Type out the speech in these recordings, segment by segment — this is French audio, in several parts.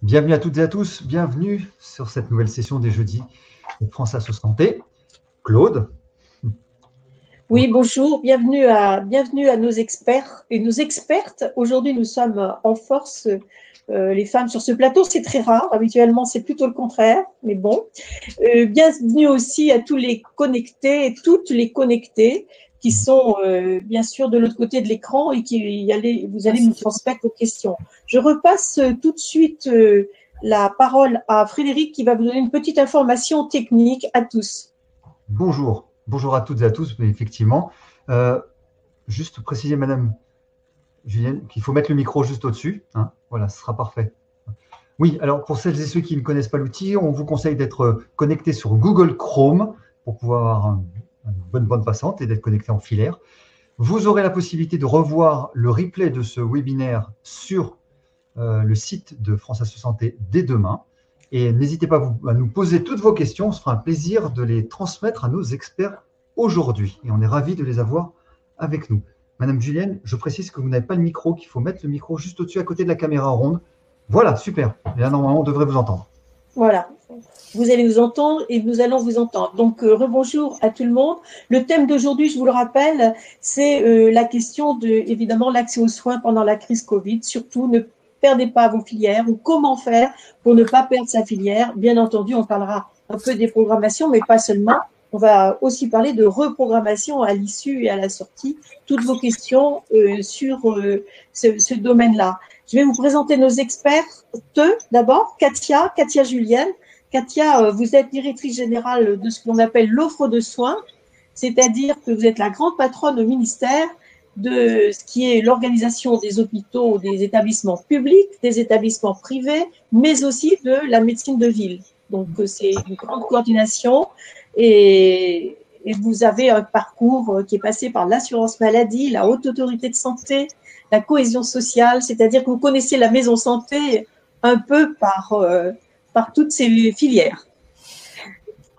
Bienvenue à toutes et à tous, bienvenue sur cette nouvelle session des jeudis de France Asso Santé. Claude. Oui, bonjour, bienvenue à nos experts et nos expertes. Aujourd'hui, nous sommes en force, les femmes sur ce plateau. C'est très rare, habituellement c'est plutôt le contraire, mais bon. Bienvenue aussi à tous les connectés et toutes les connectées qui sont bien sûr de l'autre côté de l'écran et vous allez nous transmettre vos questions. Je repasse tout de suite la parole à Frédéric qui va vous donner une petite information technique à tous. Bonjour, bonjour à toutes et à tous, mais effectivement, juste préciser, Madame Julienne, qu'il faut mettre le micro juste au-dessus. Hein, voilà, ce sera parfait. Oui, alors pour celles et ceux qui ne connaissent pas l'outil, on vous conseille d'être connecté sur Google Chrome pour pouvoir avoir une bonne bande passante et d'être connecté en filaire. Vous aurez la possibilité de revoir le replay de ce webinaire sur le site de France Asso Santé dès demain. Et n'hésitez pas à nous poser toutes vos questions. On se fera un plaisir de les transmettre à nos experts aujourd'hui. Et on est ravis de les avoir avec nous. Madame Julienne, je précise que vous n'avez pas le micro, qu'il faut mettre le micro juste au-dessus à côté de la caméra ronde. Voilà, super. Et là, normalement, on devrait vous entendre. Voilà. Vous allez nous entendre et nous allons vous entendre. Donc, rebonjour à tout le monde. Le thème d'aujourd'hui, je vous le rappelle, c'est la question de, évidemment, l'accès aux soins pendant la crise Covid. Surtout, ne perdez pas vos filières ou comment faire pour ne pas perdre sa filière. Bien entendu, on parlera un peu des programmations, mais pas seulement. On va aussi parler de reprogrammation à l'issue et à la sortie. Toutes vos questions sur ce domaine-là. Je vais vous présenter nos experts. D'abord, Katia Julienne. Katia, vous êtes directrice générale de ce qu'on appelle l'offre de soins, c'est-à-dire que vous êtes la grande patronne au ministère de ce qui est l'organisation des hôpitaux, des établissements publics, des établissements privés, mais aussi de la médecine de ville. Donc, c'est une grande coordination et vous avez un parcours qui est passé par l'assurance maladie, la haute autorité de santé, la cohésion sociale, c'est-à-dire que vous connaissez la maison santé un peu par toutes ces filières.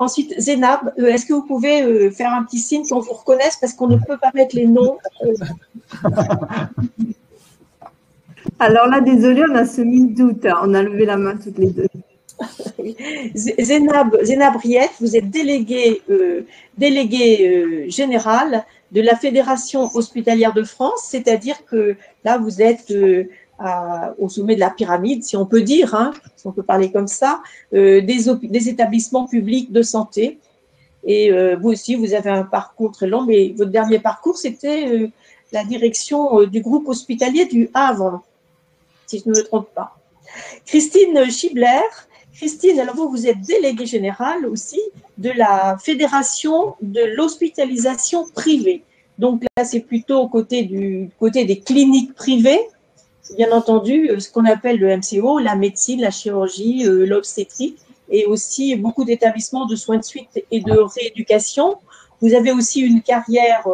Ensuite, Zénab, est-ce que vous pouvez faire un petit signe qu'on vous reconnaisse parce qu'on ne peut pas mettre les noms Alors là, désolé, on a semé le doute. On a levé la main toutes les deux. Zénab Riette, vous êtes déléguée générale de la Fédération hospitalière de France, c'est-à-dire que là, vous êtes au sommet de la pyramide, si on peut dire, hein, si on peut parler comme ça, des établissements publics de santé. Et vous aussi, vous avez un parcours très long, mais votre dernier parcours, c'était la direction du groupe hospitalier du Havre, si je ne me trompe pas. Christine Schibler. Christine, alors vous êtes déléguée générale aussi de la Fédération de l'hospitalisation privée. Donc là, c'est plutôt côté des cliniques privées, bien entendu, ce qu'on appelle le MCO, la médecine, la chirurgie, l'obstétrique, et aussi beaucoup d'établissements de soins de suite et de rééducation. Vous avez aussi une carrière,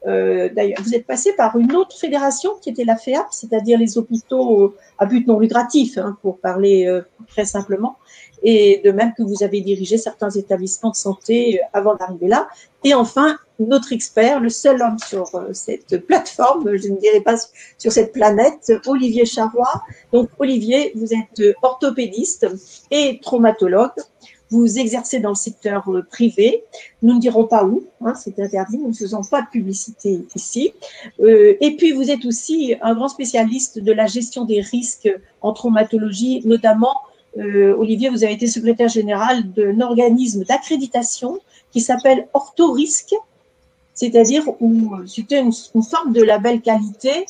d'ailleurs, vous êtes passé par une autre fédération qui était la FEAP, c'est-à-dire les hôpitaux à but non lucratif, hein, pour parler très simplement, et de même que vous avez dirigé certains établissements de santé avant d'arriver là. Et enfin, notre expert, le seul homme sur cette plateforme, je ne dirais pas sur cette planète, Olivier Charrois. Donc Olivier, vous êtes orthopédiste et traumatologue. Vous exercez dans le secteur privé. Nous ne dirons pas où, hein, c'est interdit, nous ne faisons pas de publicité ici. Et puis, vous êtes aussi un grand spécialiste de la gestion des risques en traumatologie, notamment, Olivier, vous avez été secrétaire général d'un organisme d'accréditation qui s'appelle OrthoRisque, c'est-à-dire où c'était une forme de label qualité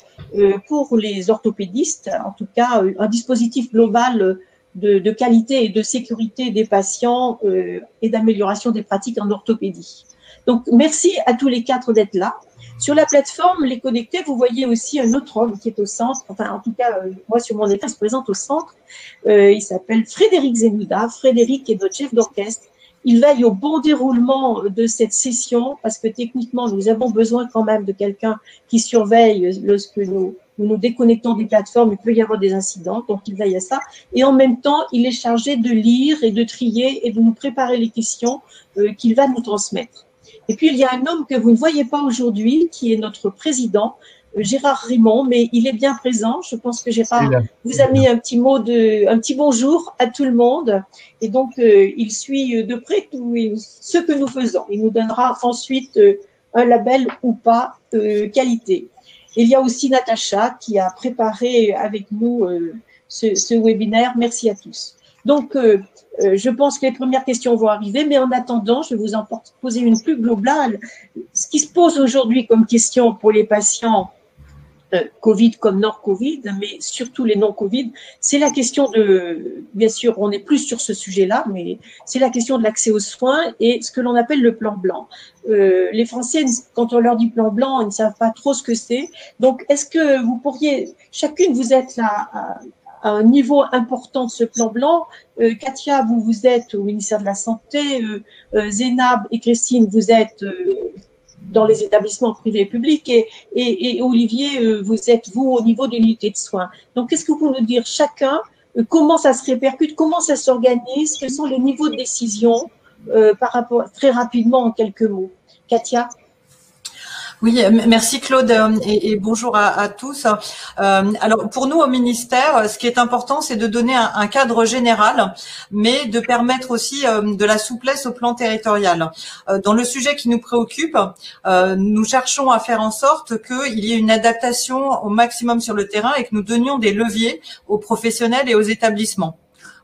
pour les orthopédistes, en tout cas un dispositif global de qualité et de sécurité des patients et d'amélioration des pratiques en orthopédie. Donc, merci à tous les quatre d'être là. Sur la plateforme Les Connectés, vous voyez aussi un autre homme qui est au centre, enfin, en tout cas, moi, sur mon écran, il se présente au centre. Il s'appelle Frédéric Zenouda. Frédéric est notre chef d'orchestre. Il veille au bon déroulement de cette session parce que techniquement, nous avons besoin quand même de quelqu'un qui surveille lorsque nous nous déconnectons des plateformes, il peut y avoir des incidents, donc il veille à ça. Et en même temps, il est chargé de lire et de trier et de nous préparer les questions qu'il va nous transmettre. Et puis, il y a un homme que vous ne voyez pas aujourd'hui, qui est notre président, Gérard Rimond, mais il est bien présent. Je pense que Gérard vous a mis un petit bonjour à tout le monde. Et donc, il suit de près tout ce que nous faisons. Il nous donnera ensuite un label ou pas qualité. Il y a aussi Natacha qui a préparé avec nous ce webinaire. Merci à tous. Donc, je pense que les premières questions vont arriver, mais en attendant, je vais vous en poser une plus globale. Ce qui se pose aujourd'hui comme question pour les patients Covid comme non-Covid, mais surtout les non-Covid, c'est la question de, bien sûr, on n'est plus sur ce sujet-là, mais c'est la question de l'accès aux soins et ce que l'on appelle le plan blanc. Les Français, quand on leur dit plan blanc, ils ne savent pas trop ce que c'est. Donc, est-ce que vous pourriez, chacune, vous êtes là à un niveau important de ce plan blanc. Katia, vous êtes au ministère de la Santé. Zénab et Christine, vous êtes dans les établissements privés et publics. Et Olivier, vous êtes, vous, au niveau de l'unité de soins. Donc, qu'est-ce que vous pouvez nous dire chacun comment ça se répercute, comment ça s'organise, quels sont les niveaux de décision par rapport, très rapidement, en quelques mots. Katia? Oui, merci Claude et bonjour à tous. Alors pour nous au ministère, ce qui est important, c'est de donner un cadre général, mais de permettre aussi de la souplesse au plan territorial. Dans le sujet qui nous préoccupe, nous cherchons à faire en sorte qu'il y ait une adaptation au maximum sur le terrain et que nous donnions des leviers aux professionnels et aux établissements.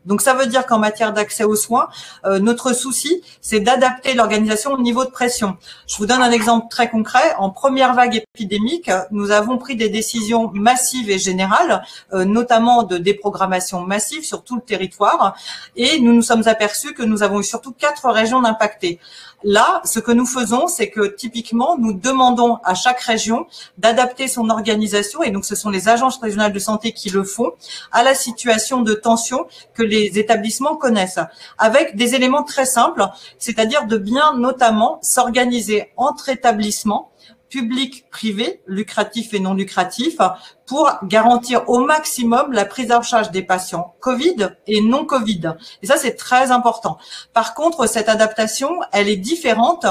Donc, ça veut dire qu'en matière d'accès aux soins, notre souci, c'est d'adapter l'organisation au niveau de pression. Je vous donne un exemple très concret. En première vague épidémique, nous avons pris des décisions massives et générales, notamment de déprogrammation massive sur tout le territoire. Et nous nous sommes aperçus que nous avons eu surtout 4 régions impactées. Là, ce que nous faisons, c'est que typiquement, nous demandons à chaque région d'adapter son organisation, et donc ce sont les agences régionales de santé qui le font, à la situation de tension que les établissements connaissent, avec des éléments très simples, c'est-à-dire de bien notamment s'organiser entre établissements, public, privé, lucratif et non lucratif, pour garantir au maximum la prise en charge des patients Covid et non Covid. Et ça, c'est très important. Par contre, cette adaptation, elle est différente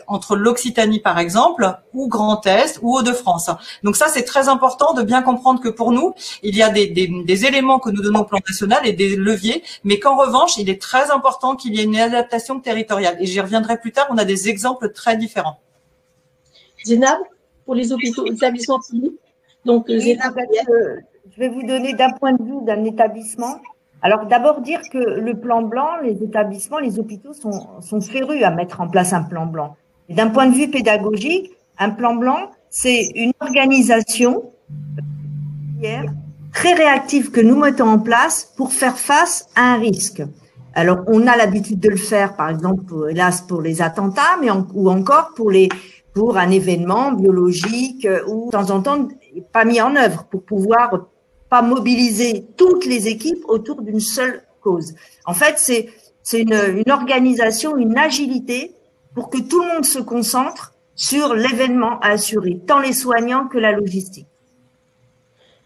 entre l'Occitanie, par exemple, ou Grand Est, ou Hauts-de-France. Donc ça, c'est très important de bien comprendre que pour nous, il y a des éléments que nous donnons au plan national et des leviers, mais qu'en revanche, il est très important qu'il y ait une adaptation territoriale. Et j'y reviendrai plus tard, on a des exemples très différents. Zénab, pour les hôpitaux, les établissements publics. Donc, oui, Zénab, je vais vous donner d'un point de vue d'un établissement. Alors, d'abord dire que le plan blanc, les établissements, les hôpitaux sont férus à mettre en place un plan blanc. Et d'un point de vue pédagogique, un plan blanc, c'est une organisation très réactive que nous mettons en place pour faire face à un risque. Alors, on a l'habitude de le faire, par exemple, hélas, pour les attentats, mais ou encore pour un événement biologique ou de temps en temps pas mis en œuvre pour pouvoir pas mobiliser toutes les équipes autour d'une seule cause. En fait, c'est une organisation, une agilité pour que tout le monde se concentre sur l'événement à assurer, tant les soignants que la logistique.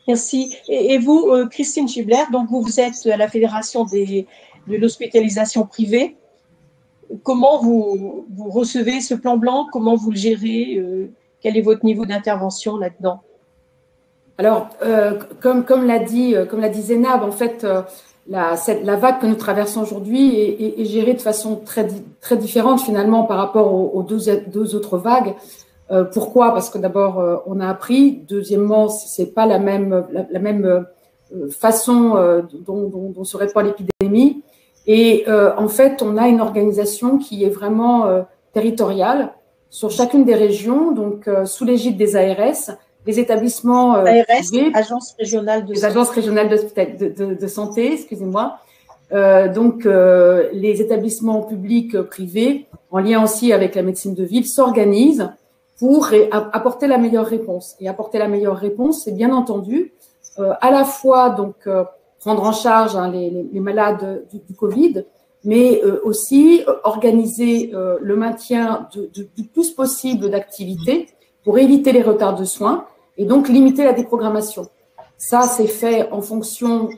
Merci. Et vous, Christine Schibler, donc vous êtes à la Fédération de l'hospitalisation privée. Comment vous recevez ce plan blanc? Comment vous le gérez? Quel est votre niveau d'intervention là-dedans? Alors, comme l'a dit Zénab, en fait, la vague que nous traversons aujourd'hui est gérée de façon très différente finalement par rapport aux deux autres vagues. Pourquoi? Parce que d'abord, on a appris. Deuxièmement, c'est pas la même façon dont se répand l'épidémie. Et en fait, on a une organisation qui est vraiment territoriale sur chacune des régions, donc sous l'égide des ARS, des établissements privés, agences régionales de santé, excusez-moi. Donc, les établissements publics privés, en lien aussi avec la médecine de ville, s'organisent pour apporter la meilleure réponse. Et apporter la meilleure réponse, c'est bien entendu à la fois donc prendre en charge les malades du Covid, mais aussi organiser le maintien du plus possible d'activités pour éviter les retards de soins et donc limiter la déprogrammation. Ça, c'est fait en fonction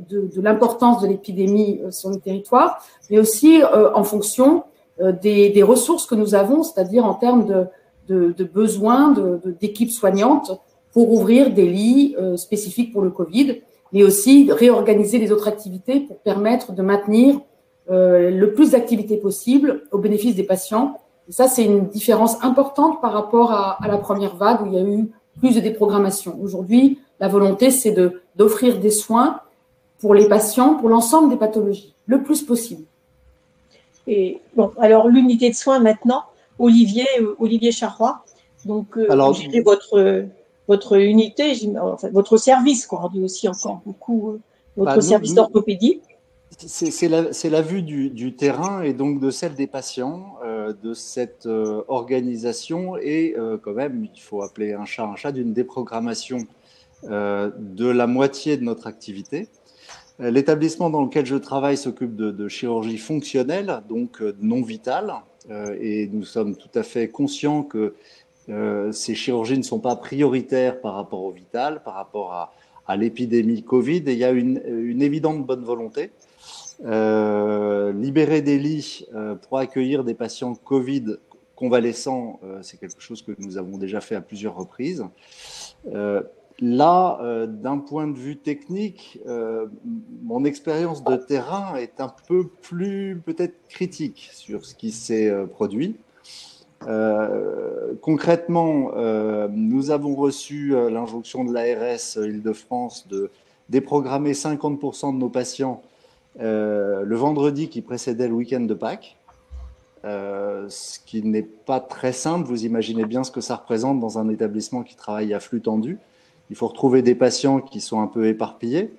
de l'importance de l'épidémie sur le territoire, mais aussi en fonction des ressources que nous avons, c'est-à-dire en termes de besoins d'équipes soignantes pour ouvrir des lits spécifiques pour le Covid, mais aussi réorganiser les autres activités pour permettre de maintenir le plus d'activités possible au bénéfice des patients. Et ça, c'est une différence importante par rapport à la première vague où il y a eu plus de déprogrammation. Aujourd'hui, la volonté, c'est d'offrir des soins pour les patients, pour l'ensemble des pathologies, le plus possible. Et bon, alors l'unité de soins maintenant, Olivier Charrois. Donc, votre unité, enfin, votre service, quoi, on dit aussi encore beaucoup, votre service d'orthopédie. C'est la vue du terrain et donc de celle des patients, de cette organisation et quand même, il faut appeler un chat, d'une déprogrammation de la moitié de notre activité. L'établissement dans lequel je travaille s'occupe de chirurgie fonctionnelle, donc non vitale, et nous sommes tout à fait conscients que ces chirurgies ne sont pas prioritaires par rapport au vital, par rapport à l'épidémie Covid, et il y a une évidente bonne volonté. Libérer des lits pour accueillir des patients Covid convalescents, c'est quelque chose que nous avons déjà fait à plusieurs reprises. Là, d'un point de vue technique, mon expérience de terrain est un peu plus peut-être critique sur ce qui s'est produit. Concrètement, nous avons reçu l'injonction de l'ARS Île-de-France de déprogrammer 50% de nos patients le vendredi qui précédait le week-end de Pâques, ce qui n'est pas très simple. Vous imaginez bien ce que ça représente dans un établissement qui travaille à flux tendu. Il faut retrouver des patients qui sont un peu éparpillés.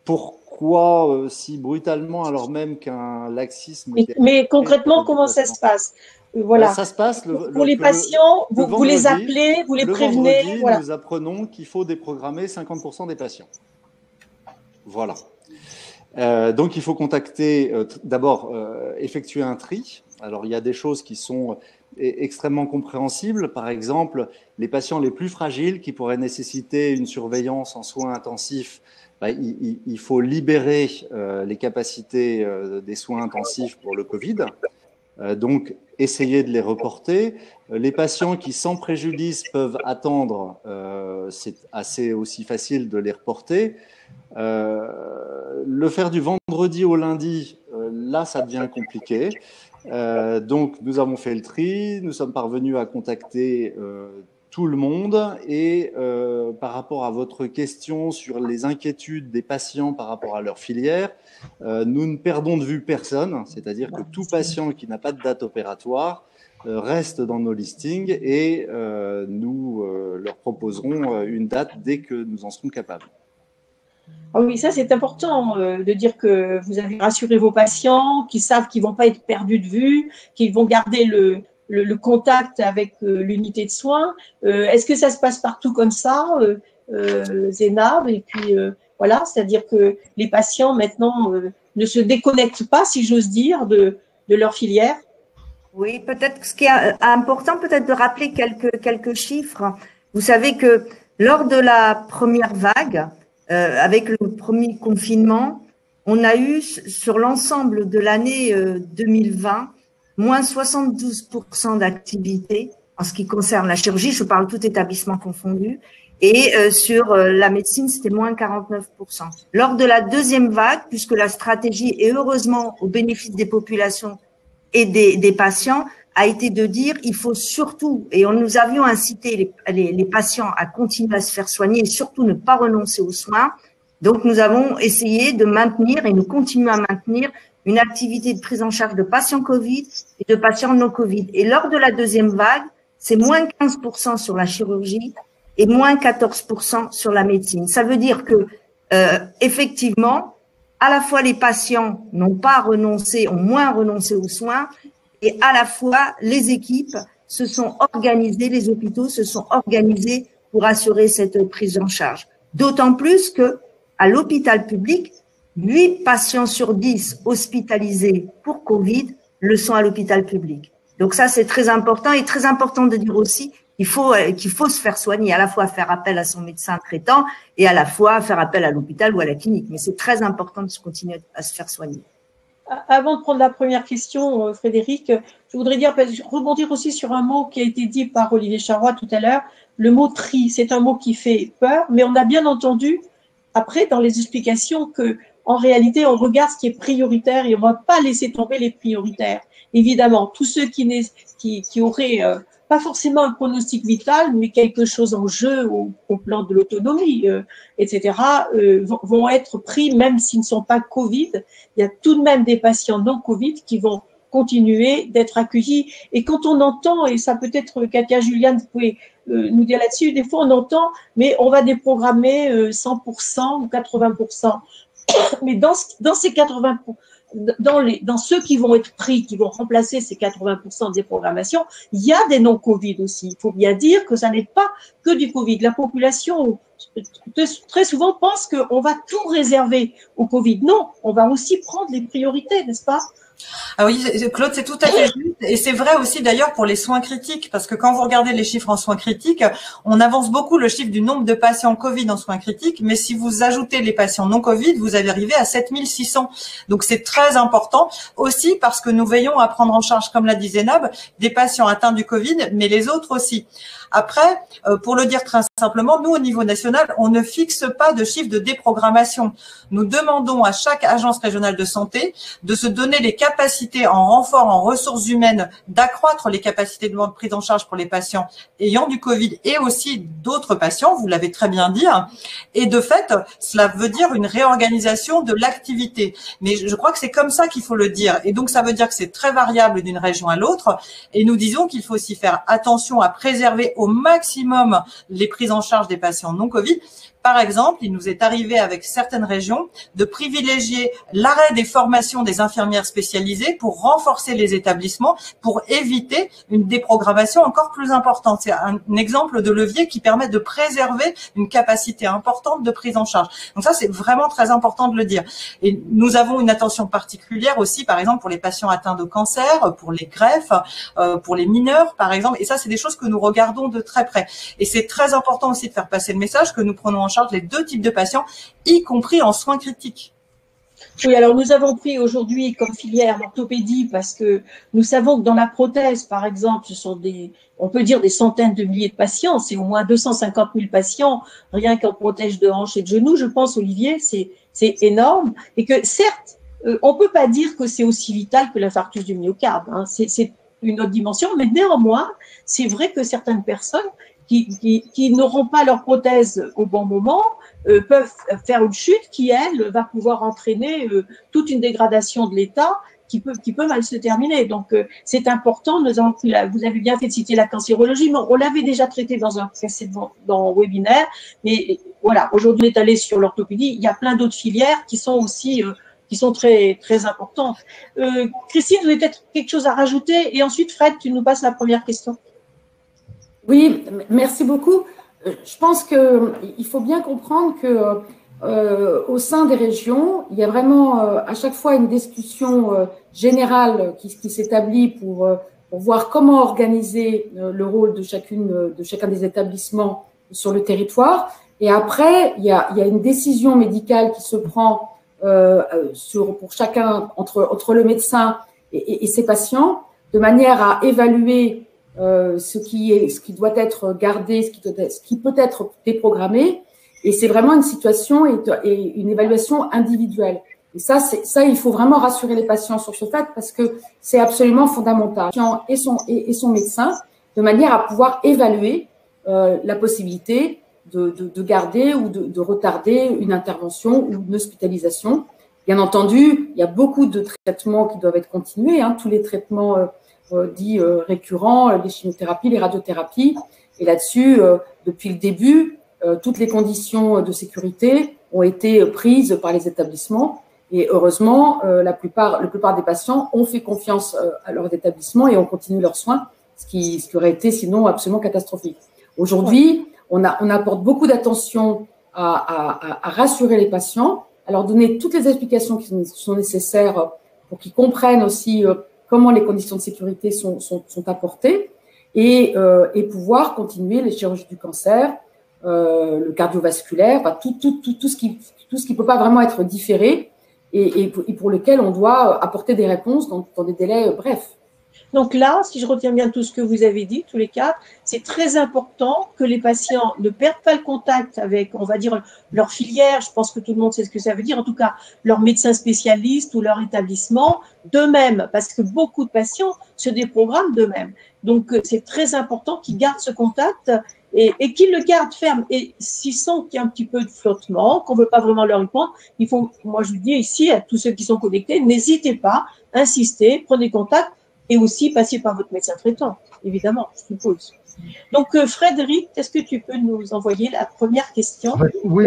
Pourquoi si brutalement alors même qu'un laxisme... Mais concrètement, comment ça se passe? Voilà. Ça se passe pour les patients, vous les appelez, vous les prévenez. Vendredi, voilà. Nous apprenons qu'il faut déprogrammer 50% des patients. Voilà. Donc, il faut contacter, d'abord, effectuer un tri. Alors, il y a des choses qui sont extrêmement compréhensibles. Par exemple, les patients les plus fragiles qui pourraient nécessiter une surveillance en soins intensifs, il faut libérer les capacités des soins intensifs pour le Covid. Donc, essayer de les reporter. Les patients qui, sans préjudice, peuvent attendre, c'est assez aussi facile de les reporter. Le faire du vendredi au lundi, là, ça devient compliqué. Donc, nous avons fait le tri, nous sommes parvenus à contacter tout le monde et par rapport à votre question sur les inquiétudes des patients par rapport à leur filière, nous ne perdons de vue personne, c'est-à-dire que tout patient qui n'a pas de date opératoire reste dans nos listings et nous leur proposerons une date dès que nous en serons capables. Ah oui, ça c'est important de dire que vous avez rassuré vos patients, qu'ils savent qu'ils ne vont pas être perdus de vue, qu'ils vont garder le contact avec l'unité de soins. Est-ce que ça se passe partout comme ça, Zénab? Et puis voilà, c'est-à-dire que les patients maintenant ne se déconnectent pas, si j'ose dire, de leur filière. Oui, peut-être ce qui est important, peut-être de rappeler quelques chiffres. Vous savez que lors de la première vague, avec le premier confinement, on a eu sur l'ensemble de l'année 2020 moins 72% d'activité en ce qui concerne la chirurgie, je parle tout établissement confondu, et sur la médecine, c'était moins 49%. Lors de la deuxième vague, puisque la stratégie est heureusement au bénéfice des populations et des patients, a été de dire il faut surtout, et nous avions incité les patients à continuer à se faire soigner et surtout ne pas renoncer aux soins. Donc, nous avons essayé de maintenir et nous continuons à maintenir une activité de prise en charge de patients Covid et de patients non Covid. Et lors de la deuxième vague, c'est moins 15% sur la chirurgie et moins 14% sur la médecine. Ça veut dire que, effectivement, à la fois les patients n'ont pas renoncé, ont moins renoncé aux soins, et à la fois les équipes se sont organisées, les hôpitaux se sont organisés pour assurer cette prise en charge. D'autant plus que à l'hôpital public, 8 patients sur 10 hospitalisés pour Covid le sont à l'hôpital public. Donc ça, c'est très important et très important de dire aussi qu'il faut se faire soigner, à la fois faire appel à son médecin traitant et à la fois faire appel à l'hôpital ou à la clinique. Mais c'est très important de continuer à se faire soigner. Avant de prendre la première question, Frédéric, je voudrais rebondir aussi sur un mot qui a été dit par Olivier Charrois tout à l'heure. Le mot tri, c'est un mot qui fait peur, mais on a bien entendu après dans les explications que, en réalité, on regarde ce qui est prioritaire et on ne va pas laisser tomber les prioritaires. Évidemment, tous ceux qui auraient pas forcément un pronostic vital, mais quelque chose en jeu au plan de l'autonomie, etc., vont être pris, même s'ils ne sont pas Covid. Il y a tout de même des patients non Covid qui vont continuer d'être accueillis. Et quand on entend, et ça peut-être Katia Juliane, vous pouvez nous dire là-dessus, des fois on entend, mais on va déprogrammer 100% ou 80%. Mais dans ces 80%, dans ceux qui vont être pris, qui vont remplacer ces 80% de déprogrammation, il y a des non-Covid aussi. Il faut bien dire que ça n'est pas que du Covid. La population, très souvent, pense qu'on va tout réserver au Covid. Non, on va aussi prendre les priorités, n'est-ce pas ? Ah oui, Claude, c'est tout à fait juste. Et c'est vrai aussi d'ailleurs pour les soins critiques, parce que quand vous regardez les chiffres en soins critiques, on avance beaucoup le chiffre du nombre de patients Covid en soins critiques, mais si vous ajoutez les patients non Covid, vous allez arriver à 7600. Donc c'est très important aussi parce que nous veillons à prendre en charge, comme l'a dit Zénab, des patients atteints du Covid, mais les autres aussi. Après, pour le dire très simplement, nous, au niveau national, on ne fixe pas de chiffre de déprogrammation. Nous demandons à chaque agence régionale de santé de se donner les capacités en renfort en ressources humaines, d'accroître les capacités de prise en charge pour les patients ayant du Covid et aussi d'autres patients, vous l'avez très bien dit. Et de fait, cela veut dire une réorganisation de l'activité. Mais je crois que c'est comme ça qu'il faut le dire. Et donc, ça veut dire que c'est très variable d'une région à l'autre. Et nous disons qu'il faut aussi faire attention à préserver au maximum les prises en charge des patients non Covid. Par exemple, il nous est arrivé avec certaines régions de privilégier l'arrêt des formations des infirmières spécialisées pour renforcer les établissements, pour éviter une déprogrammation encore plus importante. C'est un exemple de levier qui permet de préserver une capacité importante de prise en charge. Donc ça, c'est vraiment très important de le dire. Et nous avons une attention particulière aussi, par exemple, pour les patients atteints de cancer, pour les greffes, pour les mineurs, par exemple. Et ça, c'est des choses que nous regardons de très près. Et c'est très important aussi de faire passer le message que nous prenons en charge les deux types de patients, y compris en soins critiques. Oui, alors nous avons pris aujourd'hui comme filière l'orthopédie parce que nous savons que dans la prothèse, par exemple, ce sont on peut dire des centaines de milliers de patients, c'est au moins 250 000 patients, rien qu'en protège de hanche et de genou, je pense, Olivier, c'est énorme. Et que certes, on peut pas dire que c'est aussi vital que l'infarctus du myocarde, hein, c'est une autre dimension, mais néanmoins, c'est vrai que certaines personnes qui n'auront pas leur prothèse au bon moment peuvent faire une chute qui, elle, va pouvoir entraîner toute une dégradation de l'état qui peut mal se terminer. Donc, c'est important. Vous avez bien fait de citer la cancérologie, mais on l'avait déjà traité dans un précédent webinaire. Mais voilà, aujourd'hui, on est allé sur l'orthopédie. Il y a plein d'autres filières qui sont aussi qui sont très, très importantes. Christine, vous avez peut-être quelque chose à rajouter? Et ensuite, Fred, tu nous passes la première question. Oui, merci beaucoup. Je pense qu'il faut bien comprendre que au sein des régions, il y a vraiment à chaque fois une discussion générale qui s'établit pour voir comment organiser le rôle de chacun des établissements sur le territoire. Et après, il y a une décision médicale qui se prend pour chacun entre le médecin et ses patients, de manière à évaluer ce qui doit être gardé, ce qui peut être déprogrammé. Et c'est vraiment une situation et une évaluation individuelle. Et ça, il faut vraiment rassurer les patients sur ce fait parce que c'est absolument fondamental. Et son médecin, de manière à pouvoir évaluer la possibilité de garder ou de retarder une intervention ou une hospitalisation. Bien entendu, il y a beaucoup de traitements qui doivent être continués, hein, tous les traitements dits récurrents, les chimiothérapies, les radiothérapies. Et là-dessus, depuis le début, toutes les conditions de sécurité ont été prises par les établissements. Et heureusement, la plupart des patients ont fait confiance à leurs établissements et ont continué leurs soins, ce qui aurait été sinon absolument catastrophique. Aujourd'hui, on apporte beaucoup d'attention à rassurer les patients, à leur donner toutes les explications qui sont nécessaires pour qu'ils comprennent aussi comment les conditions de sécurité sont apportées et pouvoir continuer les chirurgies du cancer, le cardiovasculaire, enfin, tout ce qui peut pas vraiment être différé et pour lesquels on doit apporter des réponses dans des délais brefs. Donc là, si je retiens bien tout ce que vous avez dit, tous les quatre, c'est très important que les patients ne perdent pas le contact avec, on va dire, leur filière. Je pense que tout le monde sait ce que ça veut dire. En tout cas, leur médecin spécialiste ou leur établissement d'eux-mêmes, parce que beaucoup de patients se déprogramment d'eux-mêmes. Donc, c'est très important qu'ils gardent ce contact et qu'ils le gardent ferme. Et s'ils sentent qu'il y a un petit peu de flottement, qu'on ne veut pas vraiment leur répondre, il faut, moi je le dis ici à tous ceux qui sont connectés, n'hésitez pas, insistez, prenez contact. Et aussi passer par votre médecin traitant, évidemment, je suppose. Donc, Frédéric, est-ce que tu peux nous envoyer la première question? Oui,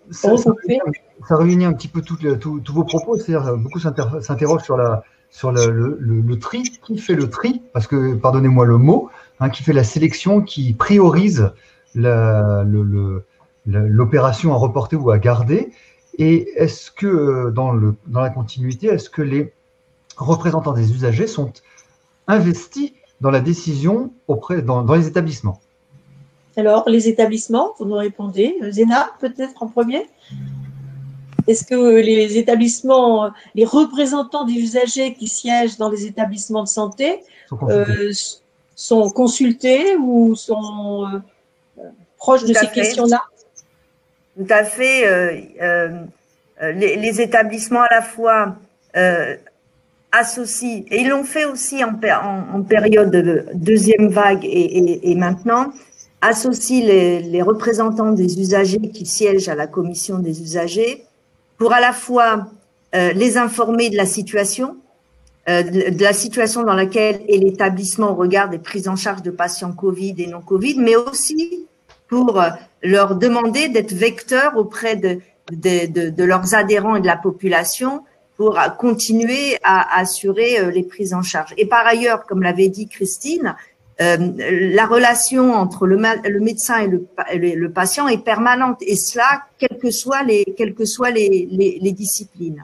ça réunit un petit peu tous vos propos. C'est-à-dire, beaucoup s'interrogent sur le tri. Qui fait le tri? Parce que, pardonnez-moi le mot, qui fait la sélection, qui priorise l'opération à reporter ou à garder. Et est-ce que, dans la continuité, est-ce que les représentants des usagers sont investis dans la décision dans les établissements? Alors, les établissements, vous nous répondez. Zéna, peut-être en premier? Est-ce que les établissements, les représentants des usagers qui siègent dans les établissements de santé sont consultés ou sont proches de ces questions-là? Tout à fait. Les établissements à la fois associent, et ils l'ont fait aussi en période de deuxième vague et maintenant, associent les représentants des usagers qui siègent à la commission des usagers pour à la fois les informer de la situation dans laquelle est l'établissement au regard des prises en charge de patients Covid et non Covid, mais aussi pour leur demander d'être vecteurs auprès de leurs adhérents et de la population pour continuer à assurer les prises en charge. Et par ailleurs, comme l'avait dit Christine, la relation entre le médecin et le patient est permanente, et cela, quelles que soient les disciplines.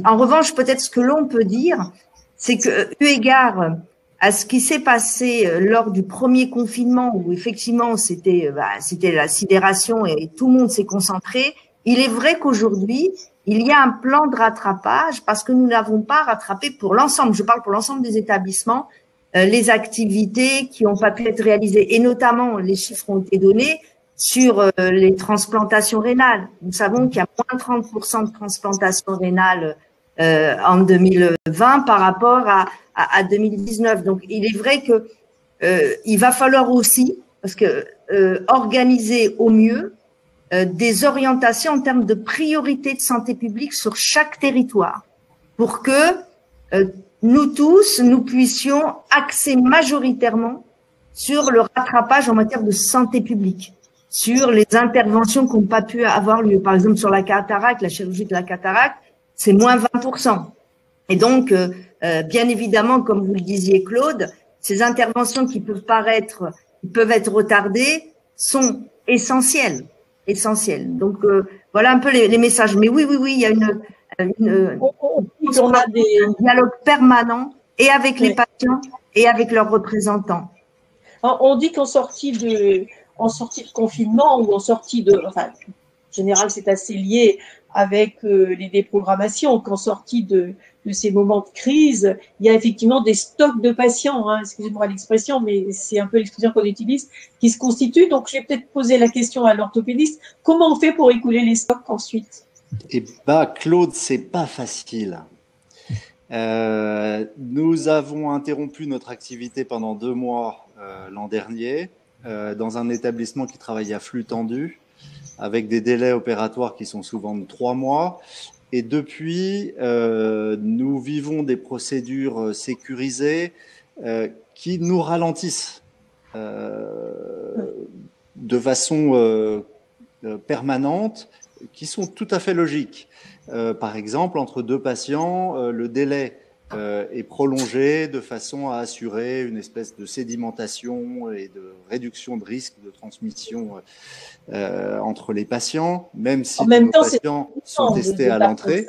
En revanche, peut-être ce que l'on peut dire, c'est que, eu égard à ce qui s'est passé lors du premier confinement, où effectivement c'était la sidération et tout le monde s'est concentré, il est vrai qu'aujourd'hui, il y a un plan de rattrapage parce que nous n'avons pas rattrapé pour l'ensemble, je parle pour l'ensemble des établissements, les activités qui n'ont pas pu être réalisées. Et notamment, les chiffres ont été donnés sur les transplantations rénales. Nous savons qu'il y a moins de 30% de transplantations rénales en 2020 par rapport à 2019. Donc, il est vrai que il va falloir aussi, parce que organiser au mieux des orientations en termes de priorité de santé publique sur chaque territoire pour que nous tous, nous puissions axer majoritairement sur le rattrapage en matière de santé publique, sur les interventions qui n'ont pas pu avoir lieu. Par exemple, sur la cataracte, la chirurgie de la cataracte, c'est moins 20%. Et donc, bien évidemment, comme vous le disiez, Claude, ces interventions qui peuvent être retardées sont essentielles. Donc, voilà un peu les messages. Mais oui, il y a un dialogue permanent et avec les patients et avec leurs représentants. On dit qu'en sortie de confinement ou en sortie en général, c'est assez lié avec les déprogrammations, qu'en sortie de ces moments de crise, il y a effectivement des stocks de patients, excusez-moi l'expression, mais c'est un peu l'expression qu'on utilise, qui se constituent. Donc, je vais peut-être poser la question à l'orthopédiste. Comment on fait pour écouler les stocks ensuite? Eh bien, Claude, c'est pas facile. Nous avons interrompu notre activité pendant 2 mois l'an dernier dans un établissement qui travaille à flux tendu, avec des délais opératoires qui sont souvent de 3 mois. Et depuis, nous vivons des procédures sécurisées qui nous ralentissent de façon permanente, qui sont tout à fait logiques. Par exemple, entre 2 patients, le délai est prolongé de façon à assurer une espèce de sédimentation et de réduction de risque de transmission entre les patients, même si les patients sont testés à l'entrée.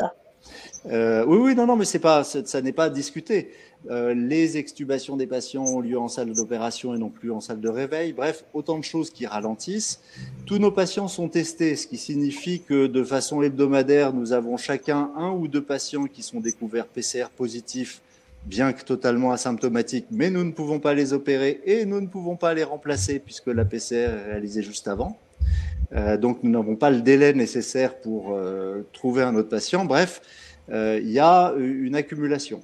Oui, non, mais ça n'est pas discuté. Les extubations des patients ont lieu en salle d'opération et non plus en salle de réveil. Bref, autant de choses qui ralentissent. Tous nos patients sont testés, ce qui signifie que de façon hebdomadaire, nous avons chacun 1 ou 2 patients qui sont découverts PCR positifs, bien que totalement asymptomatiques, mais nous ne pouvons pas les opérer et nous ne pouvons pas les remplacer puisque la PCR est réalisée juste avant. Donc, nous n'avons pas le délai nécessaire pour trouver un autre patient. Bref, il y a une accumulation.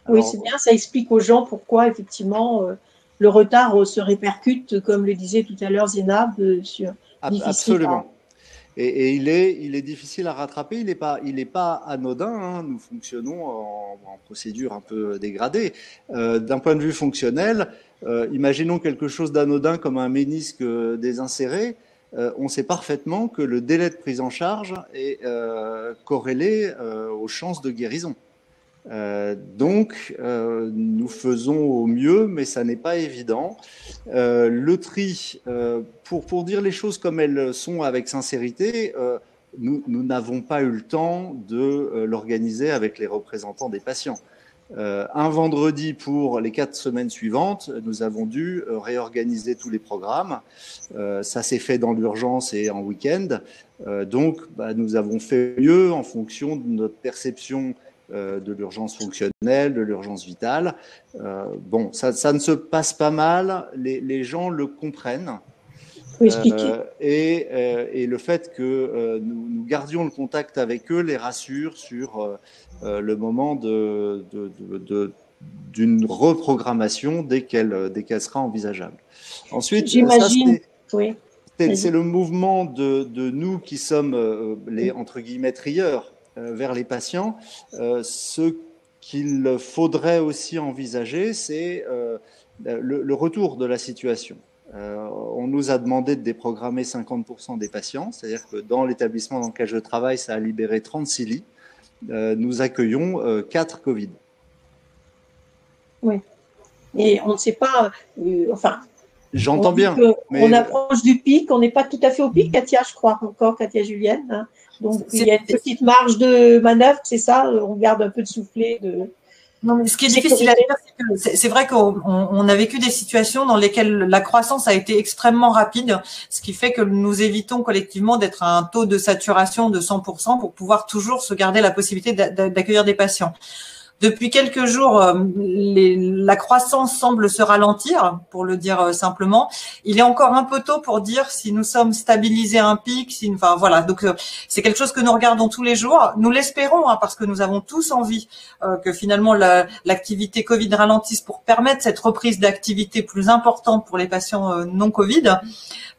Alors, oui, c'est bien, ça explique aux gens pourquoi, effectivement, le retard se répercute, comme le disait tout à l'heure Zénab, sur absolument. Et il est difficile à rattraper, il n'est pas anodin, hein. Nous fonctionnons en procédure un peu dégradée. D'un point de vue fonctionnel, imaginons quelque chose d'anodin comme un ménisque désinséré. On sait parfaitement que le délai de prise en charge est corrélé aux chances de guérison. Donc, nous faisons au mieux, mais ça n'est pas évident. Le tri, pour dire les choses comme elles sont avec sincérité, nous n'avons pas eu le temps de l'organiser avec les représentants des patients. Un vendredi pour les 4 semaines suivantes, nous avons dû réorganiser tous les programmes. Ça s'est fait dans l'urgence et en week-end. Donc, nous avons fait mieux en fonction de notre perception de l'urgence fonctionnelle, de l'urgence vitale. Bon, ça ne se passe pas mal. Les gens le comprennent. Et le fait que nous gardions le contact avec eux les rassure sur le moment d'une reprogrammation dès qu'elle sera envisageable. Ensuite, j'imagine, oui. C'est le mouvement de nous qui sommes les entre guillemets trieurs vers les patients. Ce qu'il faudrait aussi envisager, c'est le retour de la situation. On nous a demandé de déprogrammer 50% des patients, c'est-à-dire que dans l'établissement dans lequel je travaille, ça a libéré 36 lits. Nous accueillons 4 Covid. Oui, et on ne sait pas, enfin… J'entends bien. On approche du pic, on n'est pas tout à fait au pic, Katia, je crois encore, Katia Julienne. Hein. Donc, il y a une petite marge de manœuvre, c'est ça, on garde un peu de soufflet. Non, mais ce qui est difficile à dire, c'est vrai qu'on a vécu des situations dans lesquelles la croissance a été extrêmement rapide, ce qui fait que nous évitons collectivement d'être à un taux de saturation de 100% pour pouvoir toujours se garder la possibilité d'accueillir des patients. Depuis quelques jours, la croissance semble se ralentir, pour le dire simplement. Il est encore un peu tôt pour dire si nous sommes stabilisés à un pic. Enfin voilà, donc c'est quelque chose que nous regardons tous les jours. Nous l'espérons, hein, parce que nous avons tous envie que finalement l'activité Covid ralentisse pour permettre cette reprise d'activité plus importante pour les patients non Covid.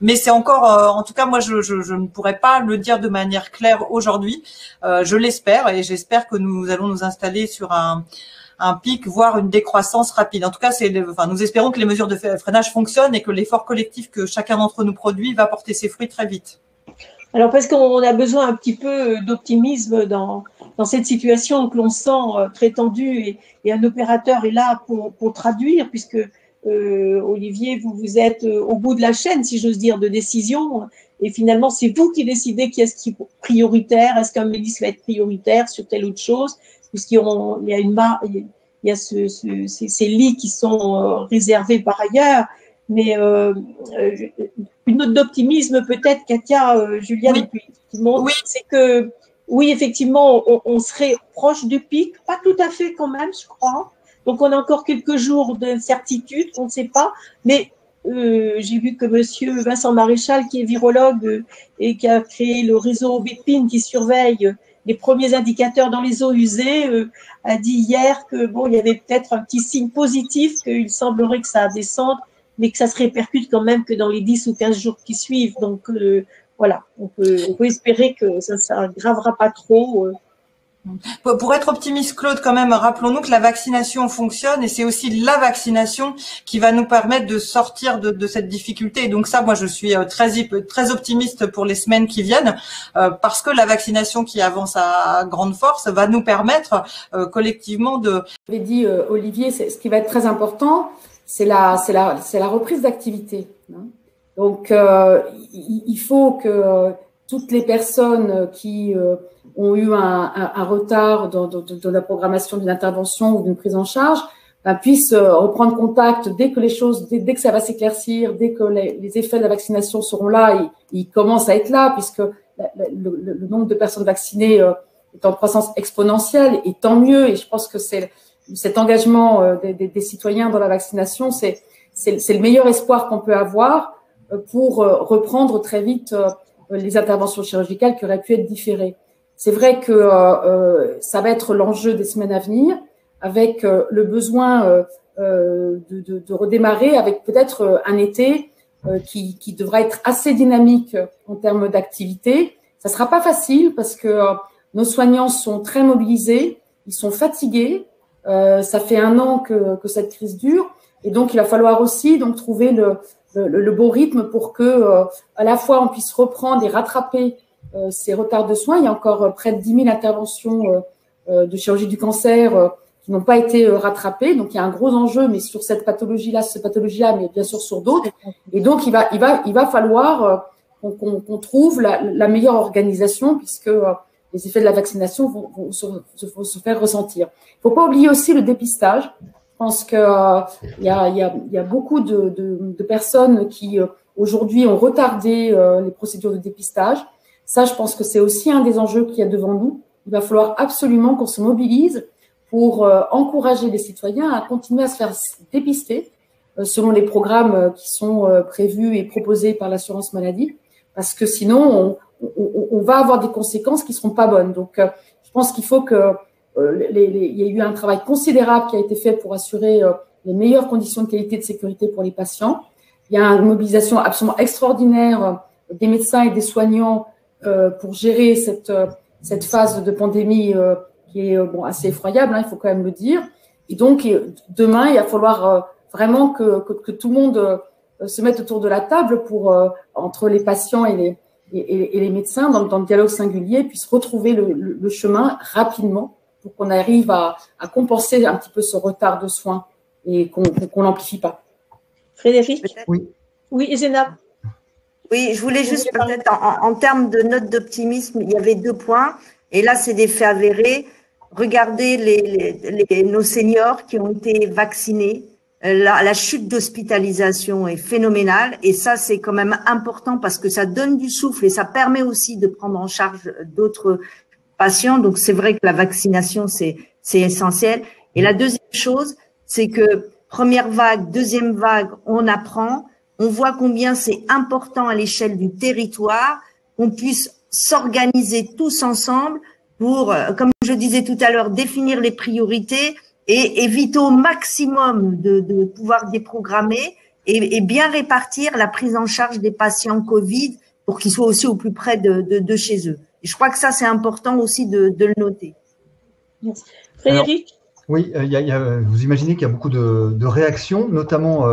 Mais c'est encore, en tout cas, moi, je ne pourrais pas le dire de manière claire aujourd'hui. Je l'espère et j'espère que nous allons nous installer sur un pic, voire une décroissance rapide. En tout cas, nous espérons que les mesures de freinage fonctionnent et que l'effort collectif que chacun d'entre nous produit va porter ses fruits très vite. Alors, parce qu'on a besoin un petit peu d'optimisme dans cette situation que l'on sent très tendue et un opérateur est là pour traduire, puisque Olivier, vous êtes au bout de la chaîne, si j'ose dire, de décision. Et finalement, c'est vous qui décidez qui est-ce qui est prioritaire. Est-ce qu'un médicament va être prioritaire sur telle autre chose? Puisqu'il y a ces lits qui sont réservés par ailleurs. Mais une note d'optimisme peut-être, Katia, Juliane, oui. Tout le monde, oui. C'est que, oui, effectivement, on serait proche du pic, pas tout à fait quand même, je crois. Donc, on a encore quelques jours d'incertitude, on ne sait pas. Mais j'ai vu que monsieur Vincent Maréchal, qui est virologue et qui a créé le réseau BIPIN qui surveille les premiers indicateurs dans les eaux usées, a dit hier que bon, il y avait peut-être un petit signe positif, qu'il semblerait que ça descende, mais que ça se répercute quand même que dans les 10 ou 15 jours qui suivent. Donc, voilà, on peut espérer que ça ne s'aggravera pas trop. Pour être optimiste, Claude, quand même, rappelons-nous que la vaccination fonctionne et c'est aussi la vaccination qui va nous permettre de sortir de cette difficulté. Et donc ça, moi, je suis très optimiste pour les semaines qui viennent parce que la vaccination qui avance à grande force va nous permettre collectivement de… Vous l'avez dit, Olivier, ce qui va être très important, c'est la reprise d'activité. Donc, il faut que toutes les personnes qui ont eu un retard dans la programmation d'une intervention ou d'une prise en charge puissent reprendre contact dès que les choses, dès que ça va s'éclaircir, dès que les effets de la vaccination seront là, ils commencent à être là, puisque le nombre de personnes vaccinées est en croissance exponentielle, et tant mieux. Et je pense que cet engagement des citoyens dans la vaccination, c'est le meilleur espoir qu'on peut avoir pour reprendre très vite les interventions chirurgicales qui auraient pu être différées. C'est vrai que ça va être l'enjeu des semaines à venir, avec le besoin de redémarrer avec peut-être un été qui devra être assez dynamique en termes d'activité. Ça sera pas facile parce que nos soignants sont très mobilisés, ils sont fatigués. Ça fait 1 an que cette crise dure, et donc il va falloir aussi donc trouver le bon rythme pour que à la fois on puisse reprendre et rattraper ces retards de soins. Il y a encore près de 10 000 interventions de chirurgie du cancer qui n'ont pas été rattrapées. Donc il y a un gros enjeu, mais sur cette pathologie-là, mais bien sûr sur d'autres. Et donc il va falloir qu'on trouve la meilleure organisation, puisque les effets de la vaccination vont se faire ressentir. Il ne faut pas oublier aussi le dépistage. Je pense qu'il y a beaucoup de personnes qui aujourd'hui ont retardé les procédures de dépistage. Ça, je pense que c'est aussi un des enjeux qu'il y a devant nous. Il va falloir absolument qu'on se mobilise pour encourager les citoyens à continuer à se faire dépister selon les programmes qui sont prévus et proposés par l'assurance maladie, parce que sinon, on va avoir des conséquences qui ne seront pas bonnes. Donc, je pense qu'il faut que il y a eu un travail considérable qui a été fait pour assurer les meilleures conditions de qualité et de sécurité pour les patients. Il y a une mobilisation absolument extraordinaire des médecins et des soignants pour gérer cette phase de pandémie qui est assez effroyable, hein, il faut quand même le dire. Et donc, demain, il va falloir vraiment que tout le monde se mette autour de la table pour, entre les patients et les médecins, dans le dialogue singulier, puissent retrouver le chemin rapidement pour qu'on arrive à compenser un petit peu ce retard de soins et qu'on l'amplifie pas. Frédéric? Oui. Oui, Zénab? Oui, je voulais juste peut-être, en termes de note d'optimisme, il y avait 2 points. Et là, c'est des faits avérés. Regardez nos seniors qui ont été vaccinés. La chute d'hospitalisation est phénoménale. Et ça, c'est quand même important parce que ça donne du souffle et ça permet aussi de prendre en charge d'autres patients. Donc, c'est vrai que la vaccination, c'est essentiel. Et la deuxième chose, c'est que première vague, deuxième vague, on apprend. On voit combien c'est important à l'échelle du territoire qu'on puisse s'organiser tous ensemble pour, comme je disais tout à l'heure, définir les priorités et éviter au maximum de pouvoir déprogrammer et bien répartir la prise en charge des patients Covid pour qu'ils soient aussi au plus près de chez eux. Et je crois que ça, c'est important aussi de le noter. Merci. Frédéric? Alors, oui, vous imaginez qu'il y a beaucoup de réactions, notamment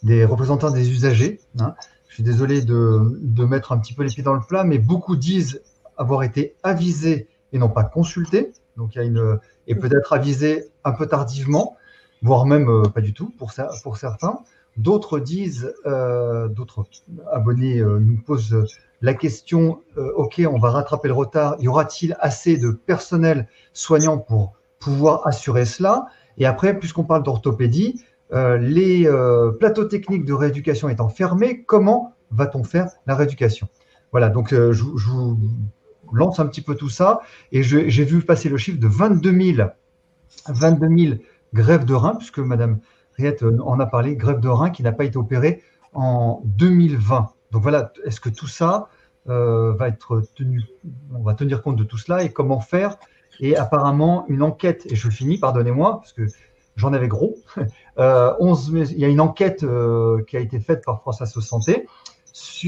des représentants des usagers. Hein. Je suis désolé de mettre un petit peu les pieds dans le plat, mais beaucoup disent avoir été avisés et non pas consultés. Donc, il y a et peut-être avisés un peu tardivement, voire même pas du tout pour certains. D'autres disent, d'autres abonnés nous posent la question, OK, on va rattraper le retard, y aura-t-il assez de personnel soignant pour pouvoir assurer cela? Et après, puisqu'on parle d'orthopédie, les plateaux techniques de rééducation étant fermés, comment va-t-on faire la rééducation? Voilà, donc je vous lance un petit peu tout ça, et j'ai vu passer le chiffre de 22 000 greffes de reins, puisque Madame Riette en a parlé, greffe de rein qui n'a pas été opérée en 2020. Donc voilà, est-ce que tout ça va être tenu, on va tenir compte de tout cela et comment faire? Et apparemment, une enquête, et je finis, pardonnez-moi, parce que j'en avais gros, il y a une enquête qui a été faite par France Asso Santé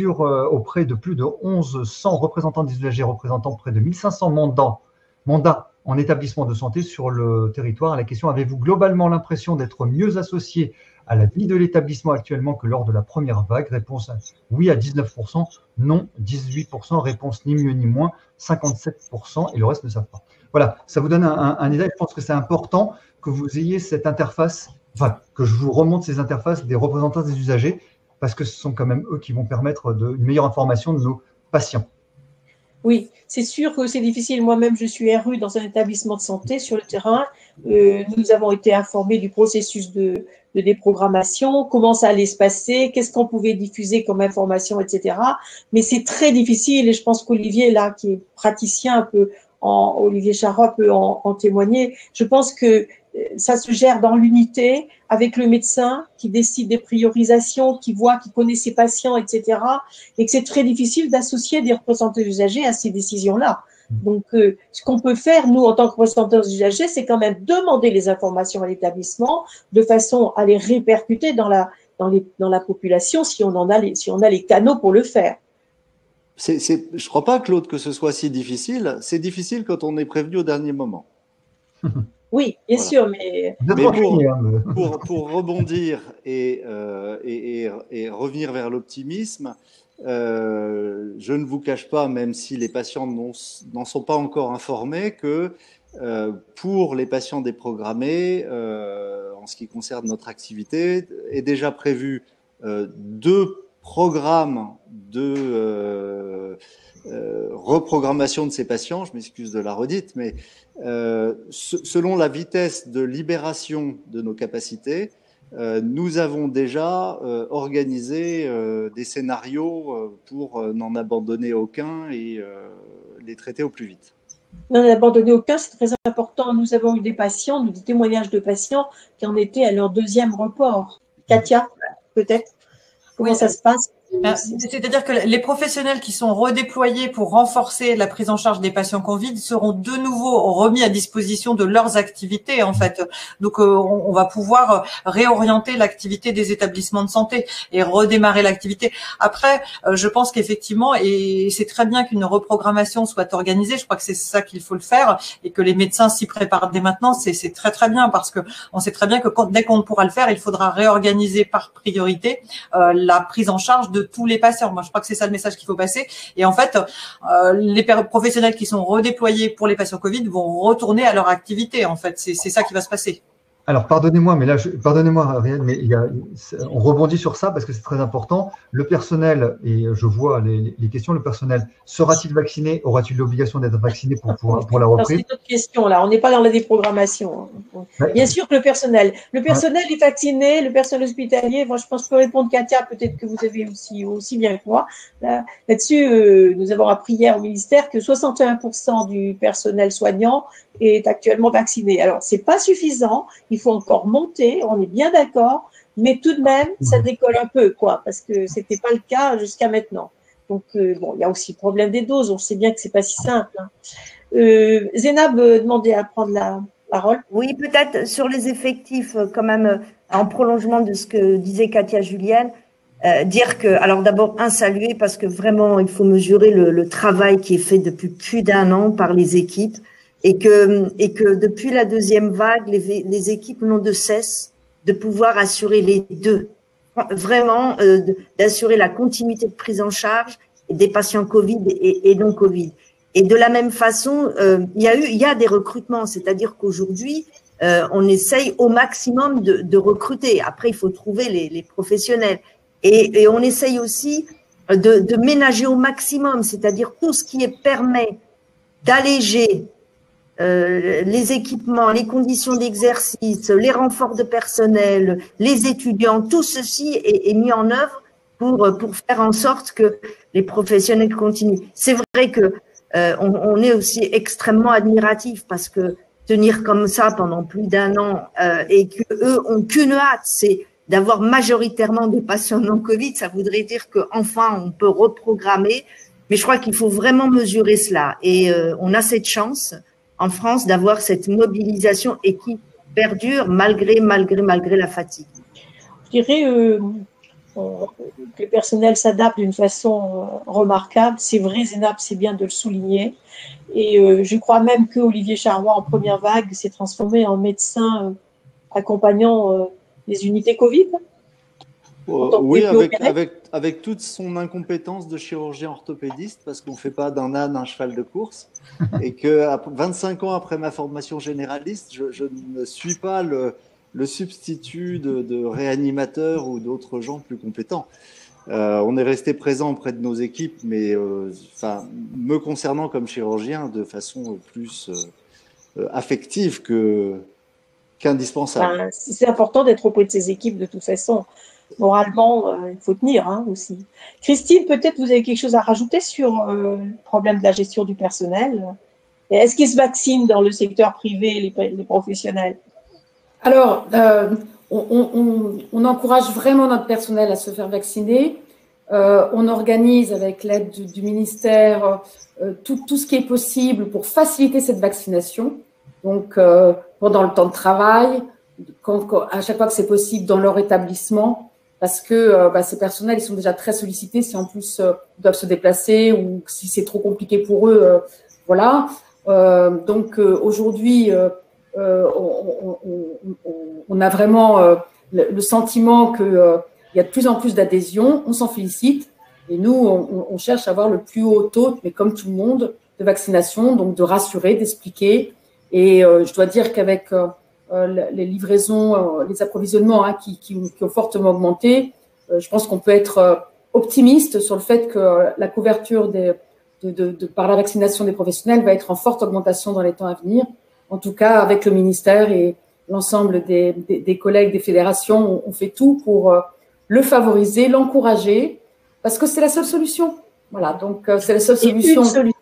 auprès de plus de 1100 représentants des usagers représentant près de 1500 mandats en établissement de santé sur le territoire. À la question, avez-vous globalement l'impression d'être mieux associé à la vie de l'établissement actuellement que lors de la première vague? Réponse oui à 19%, non 18%, réponse ni mieux ni moins 57%, et le reste ne savent pas. Voilà, ça vous donne un détail. Je pense que c'est important que vous ayez cette interface, enfin, que je vous remonte ces interfaces des représentants des usagers, parce que ce sont quand même eux qui vont permettre une meilleure information de nos patients. Oui, c'est sûr que c'est difficile. Moi-même, je suis RU dans un établissement de santé sur le terrain. Nous avons été informés du processus de déprogrammation, comment ça allait se passer, qu'est-ce qu'on pouvait diffuser comme information, etc. Mais c'est très difficile et je pense qu'Olivier, là, qui est praticien, Olivier Charrois peut en témoigner. Je pense que ça se gère dans l'unité avec le médecin qui décide des priorisations, qui connaît ses patients, etc. Et que c'est très difficile d'associer des représentants usagers à ces décisions-là. Donc, ce qu'on peut faire, nous, en tant que représentants usagers, c'est quand même demander les informations à l'établissement de façon à les répercuter dans la population si on a les canaux pour le faire. Je ne crois pas, Claude, que ce soit si difficile. C'est difficile quand on est prévenu au dernier moment. Oui, bien sûr, mais pour rebondir et revenir vers l'optimisme, je ne vous cache pas, même si les patients n'en sont pas encore informés, que pour les patients déprogrammés, en ce qui concerne notre activité, est déjà prévu 2 programmes de reprogrammation de ces patients. Je m'excuse de la redite, mais selon la vitesse de libération de nos capacités, nous avons déjà organisé des scénarios pour n'en abandonner aucun et les traiter au plus vite. N'en abandonner aucun, c'est très important. Nous avons eu des témoignages de patients qui en étaient à leur 2e report. Katia, peut-être, comment ça se passe? C'est-à-dire que les professionnels qui sont redéployés pour renforcer la prise en charge des patients Covid seront de nouveau remis à disposition de leurs activités, en fait. Donc, on va pouvoir réorienter l'activité des établissements de santé et redémarrer l'activité. Après, je pense qu'effectivement, et c'est très bien qu'une reprogrammation soit organisée, je crois que c'est ça qu'il faut le faire et que les médecins s'y préparent dès maintenant, c'est très très bien parce que on sait très bien que dès qu'on pourra le faire, il faudra réorganiser par priorité la prise en charge de tous les patients. Moi, je crois que c'est ça le message qu'il faut passer. Et en fait, les professionnels qui sont redéployés pour les patients Covid vont retourner à leur activité. En fait, c'est ça qui va se passer. Alors, pardonnez-moi, mais là, pardonnez-moi, Ariel, mais on rebondit sur ça parce que c'est très important. Le personnel, et je vois les questions, le personnel, sera-t-il vacciné? Aura-t-il l'obligation d'être vacciné pour la reprise? C'est une autre question, là. On n'est pas dans la déprogrammation. Ouais. Bien sûr que le personnel est vacciné, le personnel hospitalier. Moi, je pense que je peux répondre, Katia, peut-être que vous avez aussi bien que moi. Là-dessus, nous avons appris hier au ministère que 61% du personnel soignant est actuellement vacciné. Alors, c'est pas suffisant. Il faut encore monter. On est bien d'accord. Mais tout de même, ça décolle un peu, quoi, parce que c'était pas le cas jusqu'à maintenant. Donc, bon, il y a aussi le problème des doses. On sait bien que c'est pas si simple. Hein. Zénab demandait à prendre la parole. Oui, peut-être sur les effectifs, quand même, en prolongement de ce que disait Katia Julienne, dire que, alors d'abord, saluer parce que vraiment, il faut mesurer le travail qui est fait depuis plus d'1 an par les équipes et que depuis la 2e vague, les équipes n'ont de cesse de pouvoir assurer les 2. Vraiment, d'assurer la continuité de prise en charge des patients Covid et non Covid. Et de la même façon, il y a des recrutements, c'est-à-dire qu'aujourd'hui, on essaye au maximum de recruter. Après, il faut trouver les professionnels. Et on essaye aussi de ménager au maximum, c'est-à-dire tout ce qui permet d'alléger les équipements, les conditions d'exercice, les renforts de personnel, les étudiants, tout ceci est mis en œuvre pour faire en sorte que les professionnels continuent. C'est vrai que on est aussi extrêmement admiratif parce que tenir comme ça pendant plus d'1 an et qu'eux ont qu'une hâte, c'est d'avoir majoritairement des patients non Covid, ça voudrait dire qu'enfin on peut reprogrammer. Mais je crois qu'il faut vraiment mesurer cela. Et on a cette chance en France d'avoir cette mobilisation et qui perdure malgré la fatigue. Je dirais que le personnel s'adapte d'une façon remarquable. C'est vrai, Zénab, c'est bien de le souligner. Et je crois même que Olivier Charrois, en première vague, s'est transformé en médecin accompagnant les unités Covid. Oui, avec toute son incompétence de chirurgien orthopédiste, parce qu'on ne fait pas d'un âne un cheval de course, et que 25 ans après ma formation généraliste, je ne suis pas le substitut de réanimateur ou d'autres gens plus compétents. On est resté présent auprès de nos équipes, mais me concernant comme chirurgien, de façon plus affective qu'indispensable. C'est important d'être auprès de ces équipes de toute façon. Moralement, il faut tenir aussi. Christine, peut-être vous avez quelque chose à rajouter sur le problème de la gestion du personnel. Est-ce qu'ils se vaccinent dans le secteur privé, les professionnels? Alors, on encourage vraiment notre personnel à se faire vacciner. On organise avec l'aide du ministère tout ce qui est possible pour faciliter cette vaccination. Donc, pendant le temps de travail, à chaque fois que c'est possible dans leur établissement, parce que ces personnels, ils sont déjà très sollicités si en plus ils doivent se déplacer ou si c'est trop compliqué pour eux, voilà. Donc aujourd'hui, on a vraiment le sentiment qu'il y a de plus en plus d'adhésion, on s'en félicite et nous, on cherche à avoir le plus haut taux, mais comme tout le monde, de vaccination, donc de rassurer, d'expliquer. Et je dois dire qu'avec les livraisons, les approvisionnements qui ont fortement augmenté, je pense qu'on peut être optimiste sur le fait que la couverture par la vaccination des professionnels va être en forte augmentation dans les temps à venir. En tout cas, avec le ministère et l'ensemble des collègues des fédérations, on fait tout pour le favoriser, l'encourager, parce que c'est la seule solution. Voilà, donc c'est la seule solution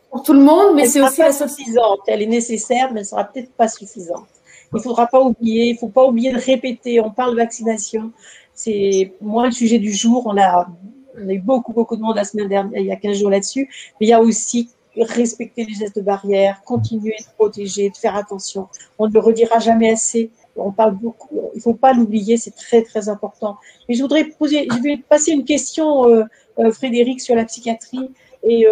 pour tout le monde, mais c'est aussi la seule suffisante. Elle est nécessaire, mais elle ne sera peut-être pas suffisante. Il ne faudra pas oublier, il ne faut pas oublier de répéter. On parle de vaccination. C'est moi le sujet du jour. On a eu beaucoup de monde la semaine dernière, il y a 15 jours là-dessus. Mais il y a aussi respecter les gestes barrières, continuer de protéger, de faire attention. On ne le redira jamais assez. On parle beaucoup. Il ne faut pas l'oublier, c'est très, très important. Mais je vais passer une question, Frédéric, sur la psychiatrie. Et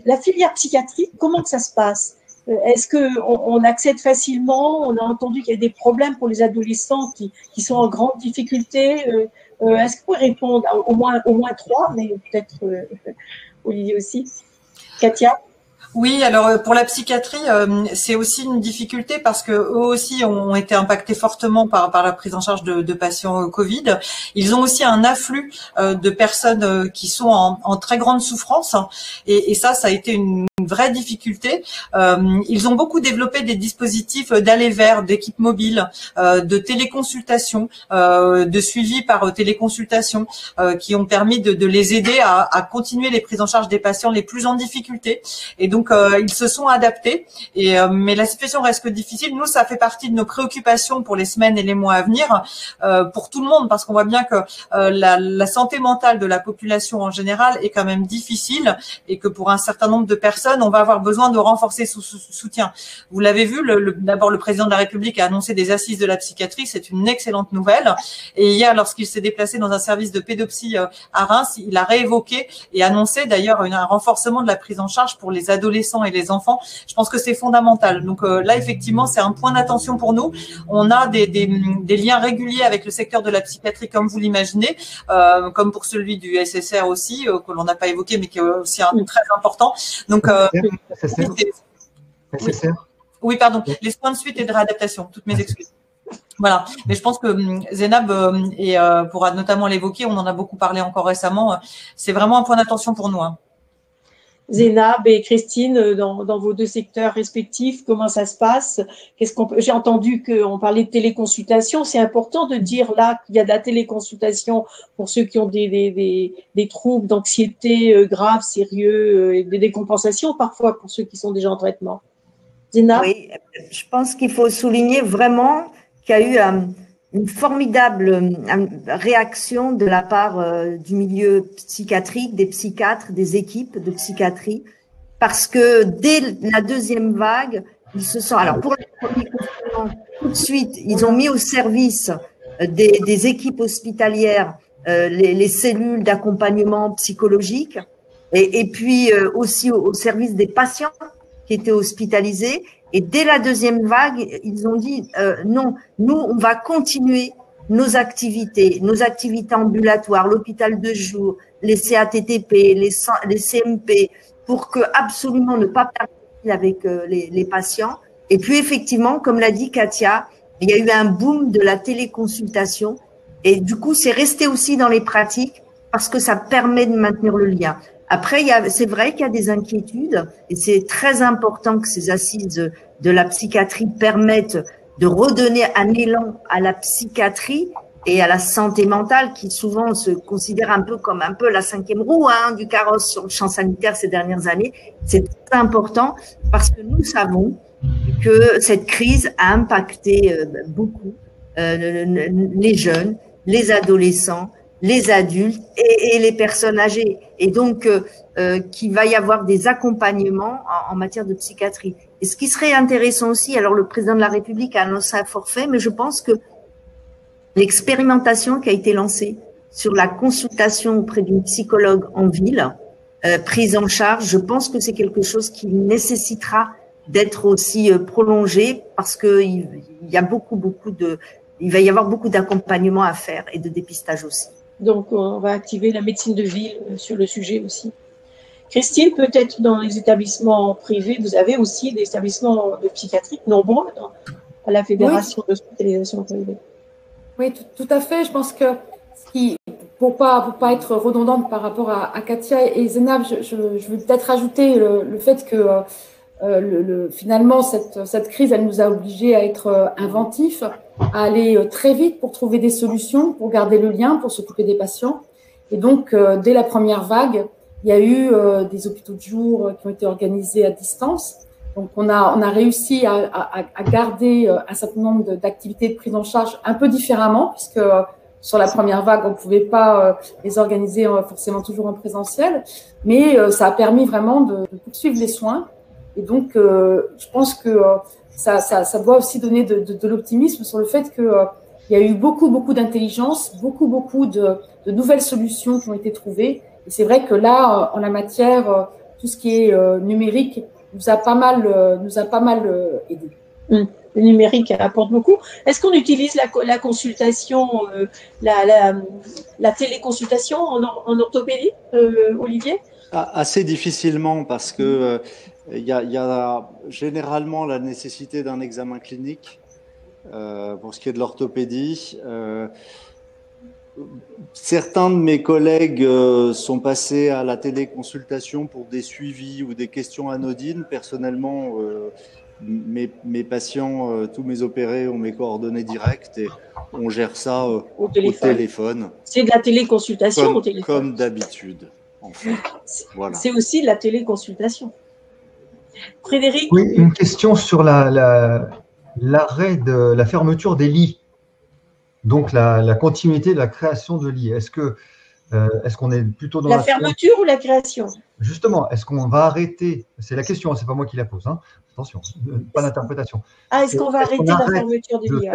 la filière psychiatrie, comment que ça se passe? Est-ce qu'on accède facilement? On a entendu qu'il y a des problèmes pour les adolescents qui sont en grande difficulté. Est-ce que vous pouvez répondre au moins 3, mais peut-être Olivier aussi. Katia? Oui, alors pour la psychiatrie, c'est aussi une difficulté parce que eux aussi ont été impactés fortement par la prise en charge de patients Covid. Ils ont aussi un afflux de personnes qui sont en très grande souffrance et ça a été une vraie difficulté. Ils ont beaucoup développé des dispositifs d'aller vers, d'équipes mobiles, de téléconsultation, de suivi par téléconsultation, qui ont permis de les aider à continuer les prises en charge des patients les plus en difficulté. Et donc ils se sont adaptés. Mais la situation reste difficile. Nous, ça fait partie de nos préoccupations pour les semaines et les mois à venir, pour tout le monde, parce qu'on voit bien que la santé mentale de la population en général est quand même difficile et que pour un certain nombre de personnes, on va avoir besoin de renforcer ce soutien. Vous l'avez vu, d'abord le président de la République a annoncé des assises de la psychiatrie, c'est une excellente nouvelle. Et hier, lorsqu'il s'est déplacé dans un service de pédopsie à Reims, il a réévoqué et annoncé d'ailleurs un renforcement de la prise en charge pour les adolescents et les enfants. Je pense que c'est fondamental. Donc là, effectivement, c'est un point d'attention pour nous. On a des liens réguliers avec le secteur de la psychiatrie, comme vous l'imaginez, comme pour celui du SSR aussi, que l'on n'a pas évoqué, mais qui est aussi très important. Donc, oui, pardon. Les soins de suite et de réadaptation. Toutes mes excuses. Voilà. Mais je pense que Zénab pourra notamment l'évoquer. On en a beaucoup parlé encore récemment. C'est vraiment un point d'attention pour nous. Zénab et Christine, dans vos deux secteurs respectifs, comment ça se passe? J'ai entendu qu'on parlait de téléconsultation. C'est important de dire là qu'il y a de la téléconsultation pour ceux qui ont des troubles d'anxiété graves, sérieux, et des décompensations parfois pour ceux qui sont déjà en traitement. Zénab? Oui, je pense qu'il faut souligner vraiment qu'il y a eu une formidable réaction de la part du milieu psychiatrique, des psychiatres, des équipes de psychiatrie, parce que dès la deuxième vague, ils se sont… Alors, pour le premier confinement, tout de suite, ils ont mis au service des équipes hospitalières les cellules d'accompagnement psychologique et puis aussi au service des patients qui étaient hospitalisés. Et dès la deuxième vague, ils ont dit non, nous, on va continuer nos activités ambulatoires, l'hôpital de jour, les CATTP, les CMP, pour que absolument ne pas perdre avec les patients. Et puis effectivement, comme l'a dit Katia, il y a eu un boom de la téléconsultation. Et du coup, c'est resté aussi dans les pratiques. parce que ça permet de maintenir le lien. Après, c'est vrai qu'il y a des inquiétudes et c'est très important que ces assises de la psychiatrie permettent de redonner un élan à la psychiatrie et à la santé mentale qui souvent se considère un peu comme un peu la cinquième roue du carrosse sur le champ sanitaire ces dernières années. C'est très important parce que nous savons que cette crise a impacté beaucoup les jeunes, les adolescents, les adultes et les personnes âgées. Et donc, qu'il va y avoir des accompagnements en matière de psychiatrie. Et ce qui serait intéressant aussi, alors le président de la République a annoncé un forfait, mais je pense que l'expérimentation qui a été lancée sur la consultation auprès d'une psychologue en ville, prise en charge, je pense que c'est quelque chose qui nécessitera d'être aussi prolongé parce que il va y avoir beaucoup d'accompagnement à faire et de dépistage aussi. Donc, on va activer la médecine de ville sur le sujet aussi. Christine, peut-être dans les établissements privés, vous avez aussi des établissements de psychiatrie nombreux à la Fédération d'hospitalisation privée. Oui, tout à fait. Je pense que pour pas être redondante par rapport à Katia et Zénab, je veux peut-être ajouter le fait que finalement cette crise, elle nous a obligés à être inventifs, à aller très vite pour trouver des solutions, pour garder le lien, pour s'occuper des patients. Et donc, dès la première vague, il y a eu des hôpitaux de jour qui ont été organisés à distance. Donc, on a réussi à garder un certain nombre d'activités de prise en charge un peu différemment, puisque sur la première vague, on ne pouvait pas les organiser forcément toujours en présentiel, mais ça a permis vraiment de poursuivre les soins. Et donc, je pense que ça doit aussi donner de l'optimisme sur le fait qu'il y a eu beaucoup d'intelligence, beaucoup de nouvelles solutions qui ont été trouvées. Et c'est vrai que là, en la matière, tout ce qui est numérique nous a pas mal aidé. Le numérique apporte beaucoup. Est-ce qu'on utilise la consultation, la téléconsultation en orthopédie, Olivier? Assez difficilement parce que il y a généralement la nécessité d'un examen clinique pour ce qui est de l'orthopédie. Certains de mes collègues sont passés à la téléconsultation pour des suivis ou des questions anodines. Personnellement, mes patients, tous mes opérés ont mes coordonnées directes et on gère ça au téléphone. C'est de la téléconsultation au téléphone. Comme d'habitude, en fait. Voilà. C'est aussi de la téléconsultation. Frédéric? Oui, une question sur l'arrêt de la fermeture des lits. Donc, la continuité de la création de lits. Est-ce qu'on est plutôt dans la fermeture ou la création? Justement, est-ce qu'on va arrêter? C'est la question, c'est pas moi qui la pose. Hein. Attention, pas d'interprétation. Est-ce qu'on va arrêter la fermeture des lits?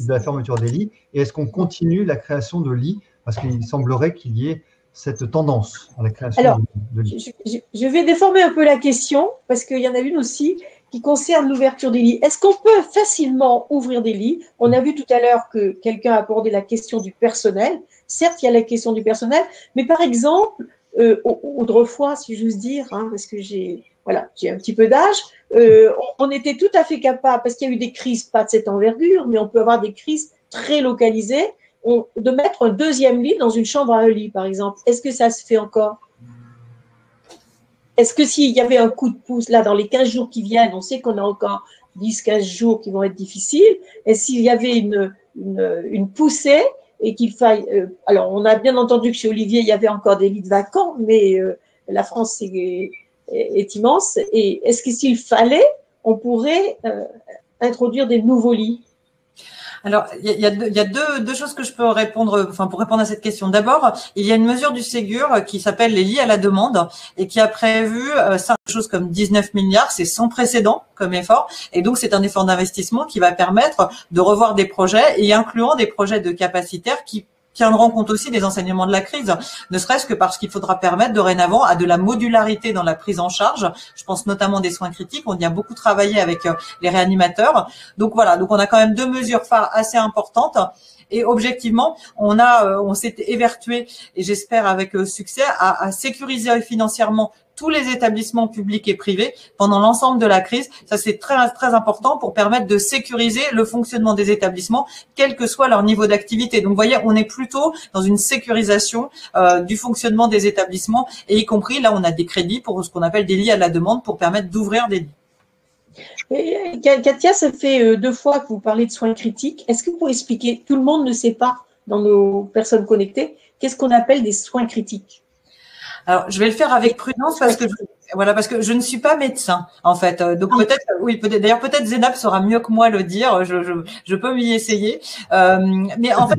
De la fermeture des lits. Et est-ce qu'on continue la création de lits? Parce qu'il semblerait qu'il y ait cette tendance à la création de lits. Je vais déformer un peu la question, parce qu'il y en a une aussi qui concerne l'ouverture des lits. Est-ce qu'on peut facilement ouvrir des lits? On a vu tout à l'heure que quelqu'un a abordé la question du personnel. Certes, il y a la question du personnel, mais par exemple, autrefois, si j'ose dire, parce que j'ai un petit peu d'âge, on était tout à fait capable, parce qu'il y a eu des crises pas de cette envergure, mais on peut avoir des crises très localisées, de mettre un deuxième lit dans une chambre à un lit, par exemple. Est-ce que ça se fait encore? Est-ce que s'il y avait un coup de pouce, là, dans les 15 jours qui viennent, on sait qu'on a encore 10-15 jours qui vont être difficiles, et s'il y avait une poussée, et qu'il faille… alors, on a bien entendu que chez Olivier, il y avait encore des lits de vacants, mais la France est immense, et est-ce que s'il fallait, on pourrait introduire des nouveaux lits? Alors, il y a deux choses que je peux répondre, pour répondre à cette question. D'abord, il y a une mesure du Ségur qui s'appelle les lits à la demande et qui a prévu quelque chose comme 19 milliards. C'est sans précédent comme effort. Et donc, c'est un effort d'investissement qui va permettre de revoir des projets et incluant des projets de capacitaires qui tiendront compte aussi des enseignements de la crise, ne serait-ce que parce qu'il faudra permettre dorénavant à de la modularité dans la prise en charge. Je pense notamment des soins critiques. On y a beaucoup travaillé avec les réanimateurs. Donc voilà, donc on a quand même deux mesures phares assez importantes. Et objectivement, on s'est évertué, et j'espère avec succès, à sécuriser financièrement tous les établissements publics et privés pendant l'ensemble de la crise. Ça, c'est très, très important pour permettre de sécuriser le fonctionnement des établissements, quel que soit leur niveau d'activité. Donc, vous voyez, on est plutôt dans une sécurisation du fonctionnement des établissements, et y compris, là, on a des crédits pour ce qu'on appelle des lits à la demande pour permettre d'ouvrir des lits. Et, Katia, ça fait 2 fois que vous parlez de soins critiques. Est-ce que vous pouvez expliquer, tout le monde ne sait pas dans nos personnes connectées, qu'est-ce qu'on appelle des soins critiques? Alors, je vais le faire avec prudence parce que je ne suis pas médecin, en fait. Donc peut-être, oui, peut-être. D'ailleurs, peut-être Zénab saura mieux que moi le dire. Je peux m'y essayer. Mais en fait,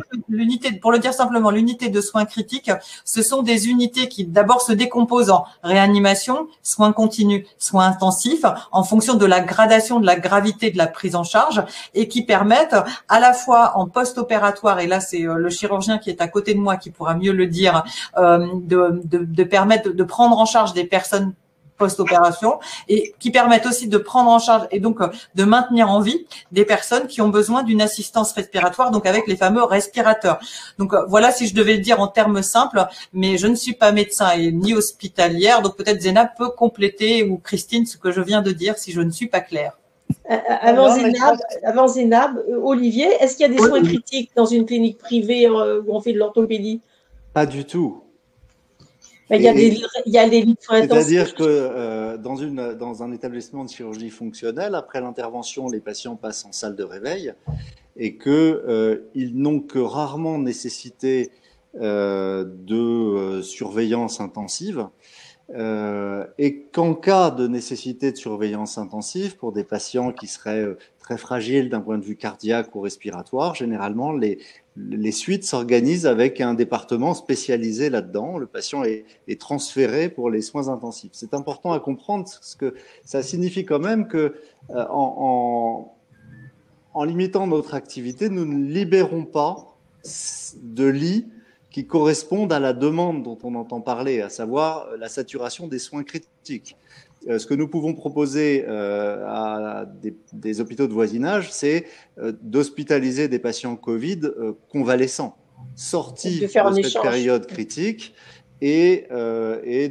pour le dire simplement, l'unité de soins critiques, ce sont des unités qui d'abord se décomposent en réanimation, soins continus, soins intensifs, en fonction de la gradation, de la gravité de la prise en charge, et qui permettent à la fois en post-opératoire, et là c'est le chirurgien qui est à côté de moi qui pourra mieux le dire, de permettre de prendre en charge des personnes post-opération, et qui permettent aussi de prendre en charge et donc de maintenir en vie des personnes qui ont besoin d'une assistance respiratoire, donc avec les fameux respirateurs. Donc voilà, si je devais le dire en termes simples, mais je ne suis pas médecin et ni hospitalière, donc peut-être Zénab peut compléter, ou Christine, ce que je viens de dire si je ne suis pas claire. Avant Zénab, Olivier, est-ce qu'il y a des soins critiques dans une clinique privée où on fait de l'orthopédie? Pas du tout. Il y a des lits de soins intensifs. C'est-à-dire que dans un établissement de chirurgie fonctionnelle, après l'intervention, les patients passent en salle de réveil, et qu'ils n'ont que rarement nécessité de surveillance intensive, et qu'en cas de nécessité de surveillance intensive pour des patients qui seraient très fragiles d'un point de vue cardiaque ou respiratoire, généralement les suites s'organisent avec un département spécialisé là-dedans. Le patient est transféré pour les soins intensifs. C'est important à comprendre, parce que ça signifie quand même que en limitant notre activité, nous ne libérons pas de lits qui correspondent à la demande dont on entend parler, à savoir la saturation des soins critiques. Ce que nous pouvons proposer à des hôpitaux de voisinage, c'est d'hospitaliser des patients Covid convalescents, sortis de cette période critique et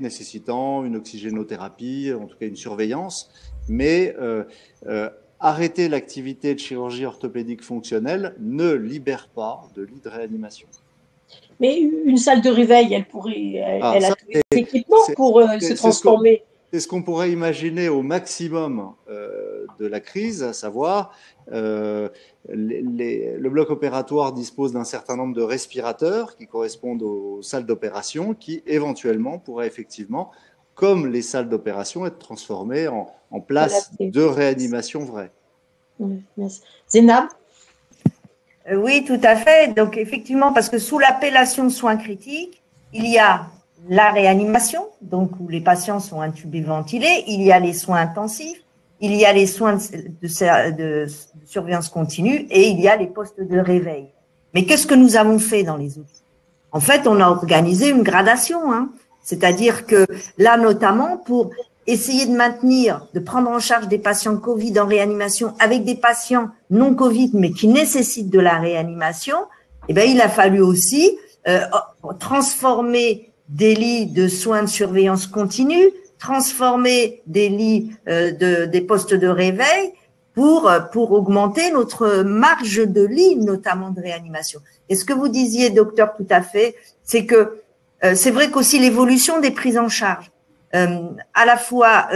nécessitant une oxygénothérapie, en tout cas une surveillance, mais arrêter l'activité de chirurgie orthopédique fonctionnelle ne libère pas de lit de réanimation. Mais une salle de réveil, elle a tous les équipements pour se transformer. C'est ce qu'on pourrait imaginer au maximum de la crise, à savoir le bloc opératoire dispose d'un certain nombre de respirateurs qui correspondent aux salles d'opération, qui éventuellement pourraient effectivement, comme les salles d'opération, être transformées en place de réanimation vraie. Merci. Zénab? Oui, tout à fait. Donc, effectivement, parce que sous l'appellation soins critiques, il y a la réanimation, donc où les patients sont intubés, ventilés, il y a les soins intensifs, il y a les soins de surveillance continue, et il y a les postes de réveil. Mais qu'est-ce que nous avons fait dans les autres? En fait, on a organisé une gradation, hein. C'est-à-dire que là, notamment, pour essayer de maintenir, de prendre en charge des patients Covid en réanimation avec des patients non Covid, mais qui nécessitent de la réanimation, eh ben, il a fallu aussi transformer des lits de soins de surveillance continue, transformer des lits des postes de réveil pour augmenter notre marge de lit, notamment de réanimation. Et ce que vous disiez, docteur, tout à fait, c'est que c'est vrai qu'aussi l'évolution des prises en charge, à la fois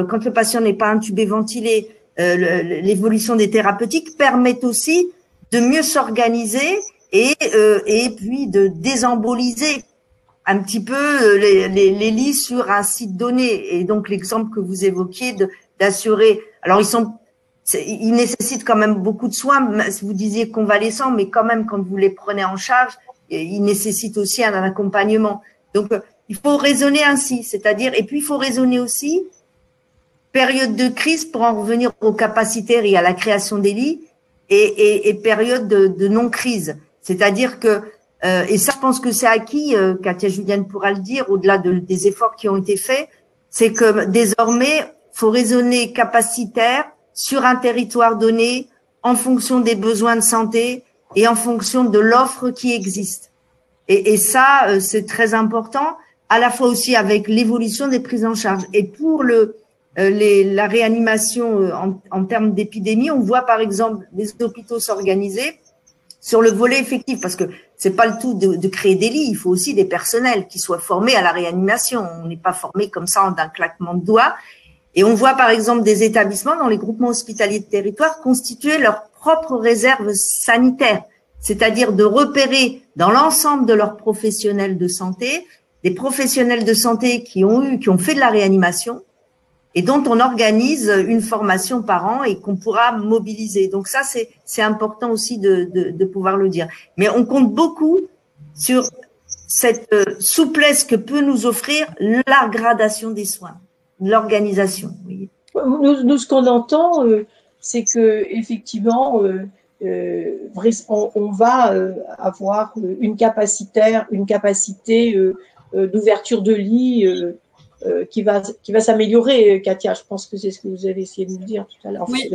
quand le patient n'est pas intubé, ventilé, l'évolution des thérapeutiques permet aussi de mieux s'organiser et puis de désemboliser un petit peu les lits sur un site donné. Et donc l'exemple que vous évoquiez d'assurer, alors ils nécessitent quand même beaucoup de soins. Vous disiez convalescents, mais quand même quand vous les prenez en charge, ils nécessitent aussi un accompagnement. Donc il faut raisonner ainsi, c'est-à-dire, et puis il faut raisonner aussi période de crise pour en revenir aux capacitaires et à la création des lits, et période de non-crise. C'est-à-dire que, et ça, je pense que c'est acquis, Katia Juliane pourra le dire, au-delà des efforts qui ont été faits, c'est que désormais, faut raisonner capacitaire sur un territoire donné, en fonction des besoins de santé et en fonction de l'offre qui existe. Et ça, c'est très important, à la fois aussi avec l'évolution des prises en charge. Et pour la réanimation en termes d'épidémie, on voit par exemple les hôpitaux s'organiser sur le volet effectif, parce que c'est pas le tout de créer des lits, il faut aussi des personnels qui soient formés à la réanimation. On n'est pas formé comme ça d'un claquement de doigts. Et on voit par exemple des établissements dans les groupements hospitaliers de territoire constituer leur propre réserve sanitaire, c'est-à-dire de repérer dans l'ensemble de leurs professionnels de santé des professionnels de santé qui ont fait de la réanimation et dont on organise une formation par an et qu'on pourra mobiliser. Donc ça, c'est important aussi de pouvoir le dire. Mais on compte beaucoup sur cette souplesse que peut nous offrir la gradation des soins, l'organisation. Oui. Nous, ce qu'on entend, c'est que effectivement, on va avoir une capacité d'ouverture de lits qui va s'améliorer, Katia. Je pense que c'est ce que vous avez essayé de nous dire tout à l'heure. Oui.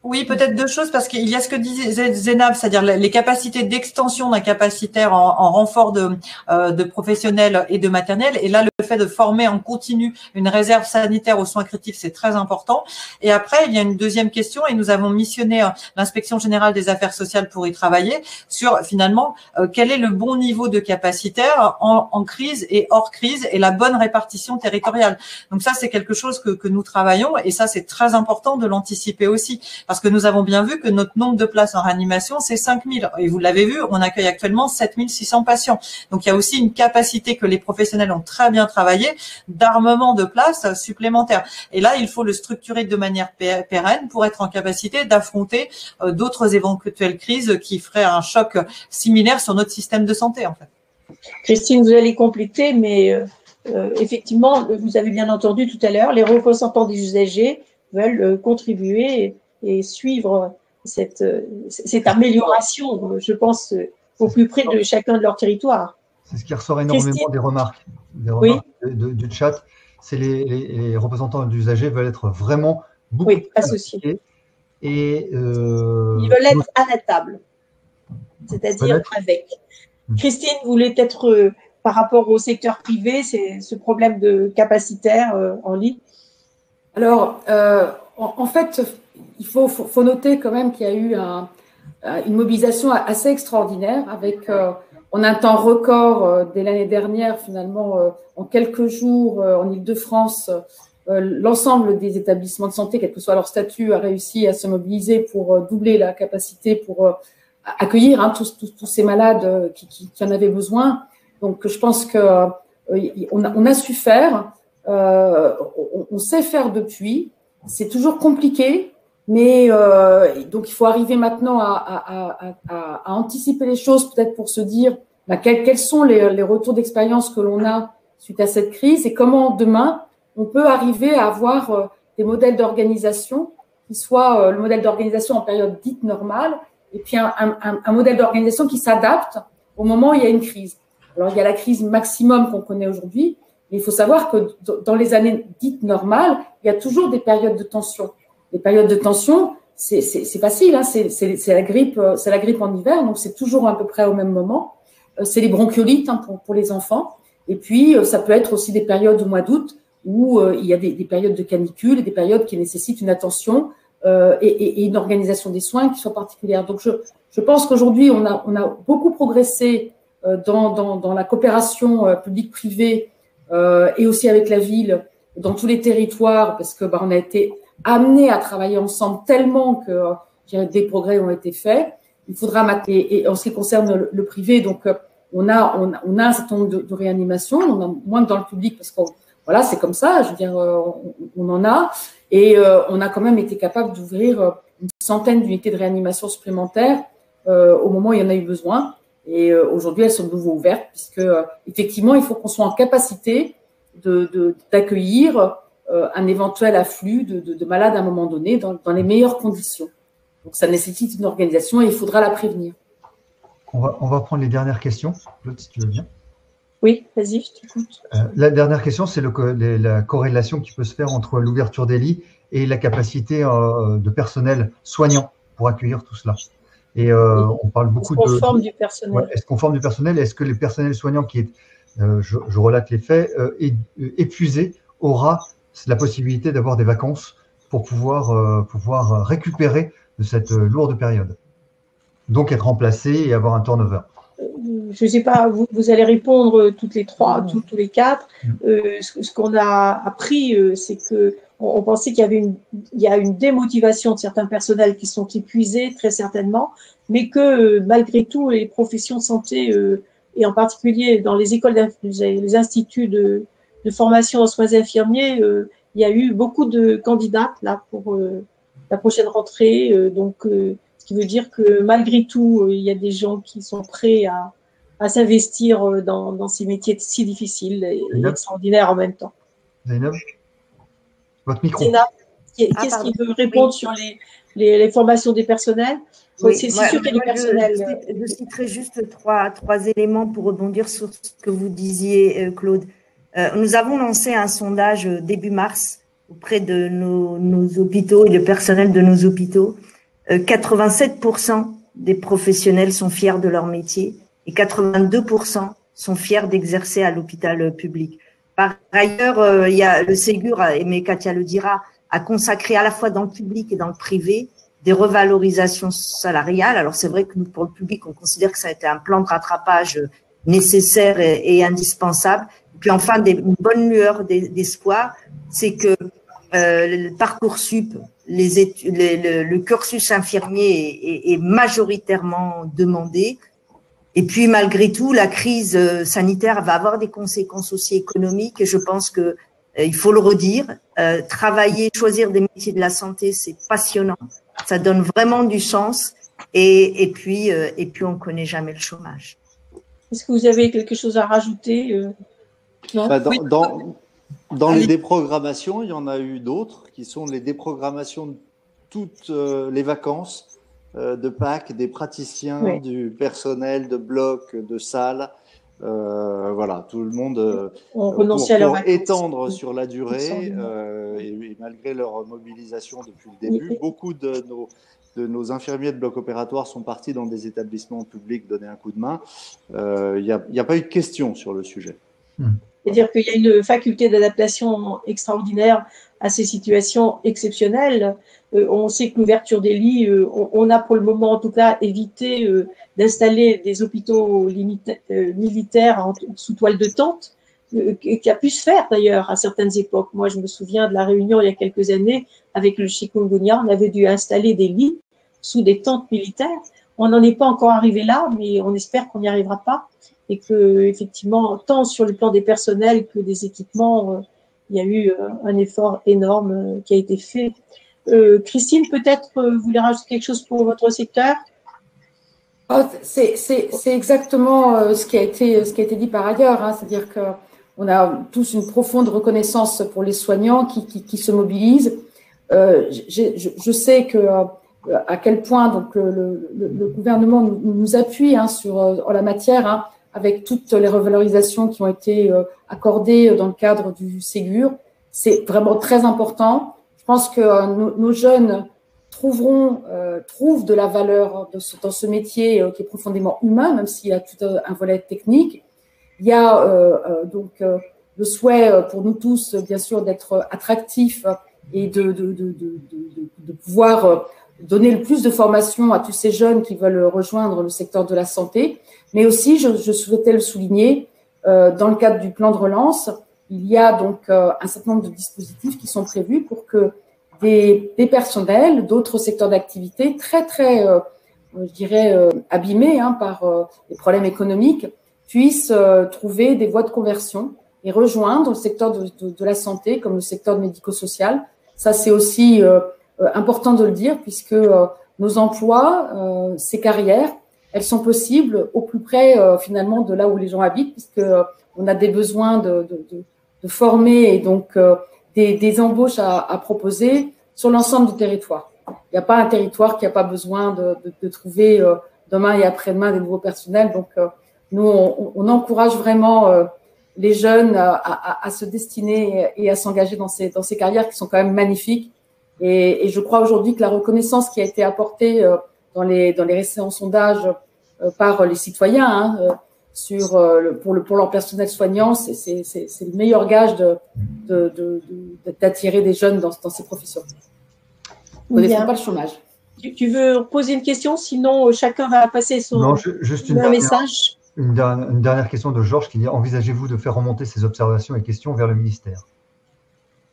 Oui, peut-être deux choses, parce qu'il y a ce que disait Zénab, c'est-à-dire les capacités d'extension d'un capacitaire en renfort de professionnels et de maternel. Et là, le fait de former en continu une réserve sanitaire aux soins critiques, c'est très important. Et après, il y a une deuxième question, et nous avons missionné l'Inspection générale des affaires sociales pour y travailler, sur finalement quel est le bon niveau de capacitaire en crise et hors crise, et la bonne répartition territoriale. Donc ça, c'est quelque chose que nous travaillons, et ça, c'est très important de l'anticiper aussi. Parce que nous avons bien vu que notre nombre de places en réanimation, c'est 5000. Et vous l'avez vu, on accueille actuellement 7600 patients. Donc, il y a aussi une capacité que les professionnels ont très bien travaillé d'armement de places supplémentaires. Et là, il faut le structurer de manière pérenne pour être en capacité d'affronter d'autres éventuelles crises qui feraient un choc similaire sur notre système de santé, en fait. Christine, vous allez compléter, mais effectivement, vous avez bien entendu tout à l'heure, les représentants des usagers veulent contribuer et suivre cette amélioration, je pense, au plus près de chacun de leur territoire. C'est ce qui ressort énormément des remarques oui. du chat. C'est les représentants d'usagers veulent être vraiment beaucoup associés. Et ils veulent être à la table, c'est-à-dire avec. Christine voulait peut-être, par rapport au secteur privé, c'est ce problème de capacitaire en ligne. Alors, en fait, il faut noter quand même qu'il y a eu une mobilisation assez extraordinaire avec, en un temps record dès l'année dernière, finalement, en quelques jours, en Île-de-France, l'ensemble des établissements de santé, quel que soit leur statut, a réussi à se mobiliser pour doubler la capacité pour accueillir tous ces malades qui en avaient besoin. Donc, je pense qu'on a su faire, on sait faire depuis. C'est toujours compliqué, mais donc il faut arriver maintenant à anticiper les choses, peut-être pour se dire quels sont les retours d'expérience que l'on a suite à cette crise et comment demain on peut arriver à avoir des modèles d'organisation qui soient le modèle d'organisation en période dite normale et puis un modèle d'organisation qui s'adapte au moment où il y a une crise. Alors il y a la crise maximum qu'on connaît aujourd'hui, mais il faut savoir que dans les années dites normales, il y a toujours des périodes de tension. Les périodes de tension, c'est facile, hein, c'est la grippe en hiver, donc c'est toujours à peu près au même moment. C'est les bronchiolites pour les enfants. Et puis, ça peut être aussi des périodes au mois d'août où il y a des périodes de canicule et des périodes qui nécessitent une attention et une organisation des soins qui soit particulière. Donc, je pense qu'aujourd'hui, on a beaucoup progressé dans la coopération publique-privée et aussi avec la ville, dans tous les territoires, parce que on a été amenés à travailler ensemble tellement que des progrès ont été faits. Il faudra et en ce qui concerne le privé, donc on a un certain nombre de réanimations, on en a moins dans le public parce que voilà, c'est comme ça, je veux dire, on en a, et on a quand même été capable d'ouvrir une centaine d'unités de réanimation supplémentaires au moment où il y en a eu besoin. Et aujourd'hui, elles sont de nouveau ouvertes puisque effectivement, il faut qu'on soit en capacité d'accueillir un éventuel afflux de malades à un moment donné dans les meilleures conditions. Donc, ça nécessite une organisation et il faudra la prévenir. On va prendre les dernières questions, Claude, si tu veux bien. Oui, vas-y, je t'écoute. La dernière question, c'est la corrélation qui peut se faire entre l'ouverture des lits et la capacité de personnel soignant pour accueillir tout cela. Et on parle beaucoup Est-ce qu'on forme du personnel? Est-ce qu'on forme du personnel? Est-ce que les personnels soignants qui est je relate les faits, épuisé aura la possibilité d'avoir des vacances pour pouvoir récupérer de cette lourde période. Donc être remplacé et avoir un turnover. Je ne sais pas, vous allez répondre toutes les trois, tous les quatre. Ce qu'on a appris, c'est que on pensait qu'il y a une démotivation de certains personnels qui sont épuisés, très certainement, mais que malgré tout, les professions de santé, et en particulier dans les écoles, les instituts de formation en soins infirmiers, il y a eu beaucoup de candidates là pour la prochaine rentrée. Ce qui veut dire que malgré tout, il y a des gens qui sont prêts à s'investir dans ces métiers si difficiles et extraordinaires en même temps. Zainab, votre micro. Zainab, qu'est-ce qu'il veut répondre sur les formations des personnels? Oui, c'est sûr qu'il y a du personnel. Je citerai juste trois éléments pour rebondir sur ce que vous disiez, Claude. Nous avons lancé un sondage début mars auprès de nos hôpitaux et le personnel de nos hôpitaux. 87% des professionnels sont fiers de leur métier et 82% sont fiers d'exercer à l'hôpital public. Par ailleurs, il y a le Ségur, mais Katia le dira, a consacré à la fois dans le public et dans le privé des revalorisations salariales. Alors c'est vrai que nous, pour le public, on considère que ça a été un plan de rattrapage nécessaire et indispensable. Et puis enfin, une bonne lueur d'espoir, c'est que le Parcoursup, le cursus infirmier est majoritairement demandé. Et puis, malgré tout, la crise sanitaire va avoir des conséquences aussi économiques. Et je pense que il faut le redire, travailler, choisir des métiers de la santé, c'est passionnant. Ça donne vraiment du sens. Et puis, on connaît jamais le chômage. Est-ce que vous avez quelque chose à rajouter? Non. Dans les déprogrammations, il y en a eu d'autres qui sont les déprogrammations de toutes les vacances de Pâques, des praticiens, du personnel de bloc, de salle. Voilà, tout le monde pour étendre sur la durée et malgré leur mobilisation depuis le début, beaucoup de nos infirmiers de bloc opératoire sont partis dans des établissements publics donner un coup de main. Il n'y a pas eu de question sur le sujet. C'est-à-dire qu'il y a une faculté d'adaptation extraordinaire à ces situations exceptionnelles. On sait que l'ouverture des lits, on a pour le moment en tout cas évité d'installer des hôpitaux militaires sous toile de tente, qui a pu se faire d'ailleurs à certaines époques. Moi, je me souviens de la Réunion il y a quelques années avec le chikungunya, on avait dû installer des lits sous des tentes militaires. On n'en est pas encore arrivé là, mais on espère qu'on n'y arrivera pas. Et que, effectivement, tant sur le plan des personnels que des équipements, il y a eu un effort énorme qui a été fait. Christine, peut-être vous voulez rajouter quelque chose pour votre secteur? C'est exactement ce qui a été dit par ailleurs, hein, c'est-à-dire qu'on a tous une profonde reconnaissance pour les soignants qui se mobilisent. Je sais que à quel point donc le gouvernement nous appuie en la matière. Hein, avec toutes les revalorisations qui ont été accordées dans le cadre du Ségur. C'est vraiment très important. Je pense que nos jeunes trouvent de la valeur dans ce métier qui est profondément humain, même s'il y a tout un volet technique. Il y a donc le souhait pour nous tous, bien sûr, d'être attractifs et de pouvoir donner le plus de formation à tous ces jeunes qui veulent rejoindre le secteur de la santé. Mais aussi, je souhaitais le souligner, dans le cadre du plan de relance, il y a donc un certain nombre de dispositifs qui sont prévus pour que des personnels d'autres secteurs d'activité très, je dirais, abîmés par les problèmes économiques, puissent trouver des voies de conversion et rejoindre le secteur de la santé comme le secteur médico-social. Ça, c'est aussi important de le dire puisque nos emplois, ces carrières, elles sont possibles au plus près finalement de là où les gens habitent, puisque on a des besoins de former et donc des embauches à proposer sur l'ensemble du territoire. Il n'y a pas un territoire qui n'a pas besoin de trouver demain et après-demain des nouveaux personnels. Donc nous, on encourage vraiment les jeunes à se destiner et à s'engager dans ces carrières qui sont quand même magnifiques. Et je crois aujourd'hui que la reconnaissance qui a été apportée dans les récents sondages par les citoyens, pour leur personnel soignant, c'est le meilleur gage d'attirer des jeunes dans ces professions. Vous ne connaissez pas le chômage. Tu veux poser une question? Sinon, chacun va passer son message. Une dernière question de Georges qui dit: envisagez-vous de faire remonter ces observations et questions vers le ministère?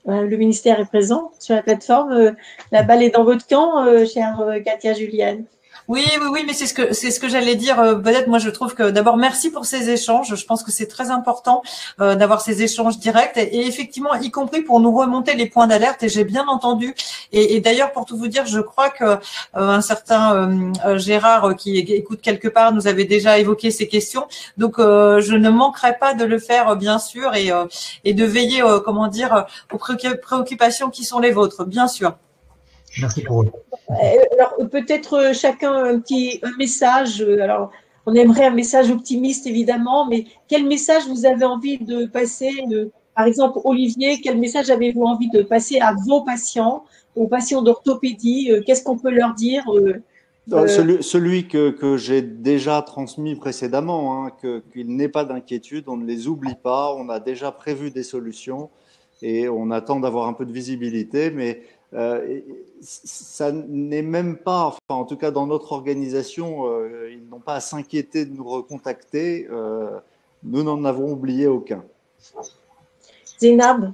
Le ministère est présent sur la plateforme. La balle est dans votre camp, chère Katia Julienne. Oui, mais c'est ce que j'allais dire. Peut-être, moi, je trouve que d'abord, merci pour ces échanges. Je pense que c'est très important d'avoir ces échanges directs et effectivement, y compris pour nous remonter les points d'alerte. Et j'ai bien entendu. Et d'ailleurs, pour tout vous dire, je crois que un certain Gérard qui écoute quelque part nous avait déjà évoqué ces questions. Donc, je ne manquerai pas de le faire, bien sûr, et de veiller, aux préoccupations qui sont les vôtres, bien sûr. Merci pour eux. Alors, peut-être chacun un message. Alors, on aimerait un message optimiste, évidemment, mais quel message vous avez envie de passer, par exemple, Olivier, quel message avez-vous envie de passer à vos patients, aux patients d'orthopédie? Qu'est-ce qu'on peut leur dire? Celui que j'ai déjà transmis précédemment, hein, qu'il n'ait pas d'inquiétude, on ne les oublie pas, on a déjà prévu des solutions et on attend d'avoir un peu de visibilité, mais ça n'est même pas, enfin en tout cas dans notre organisation, ils n'ont pas à s'inquiéter de nous recontacter. Nous n'en avons oublié aucun. Zénab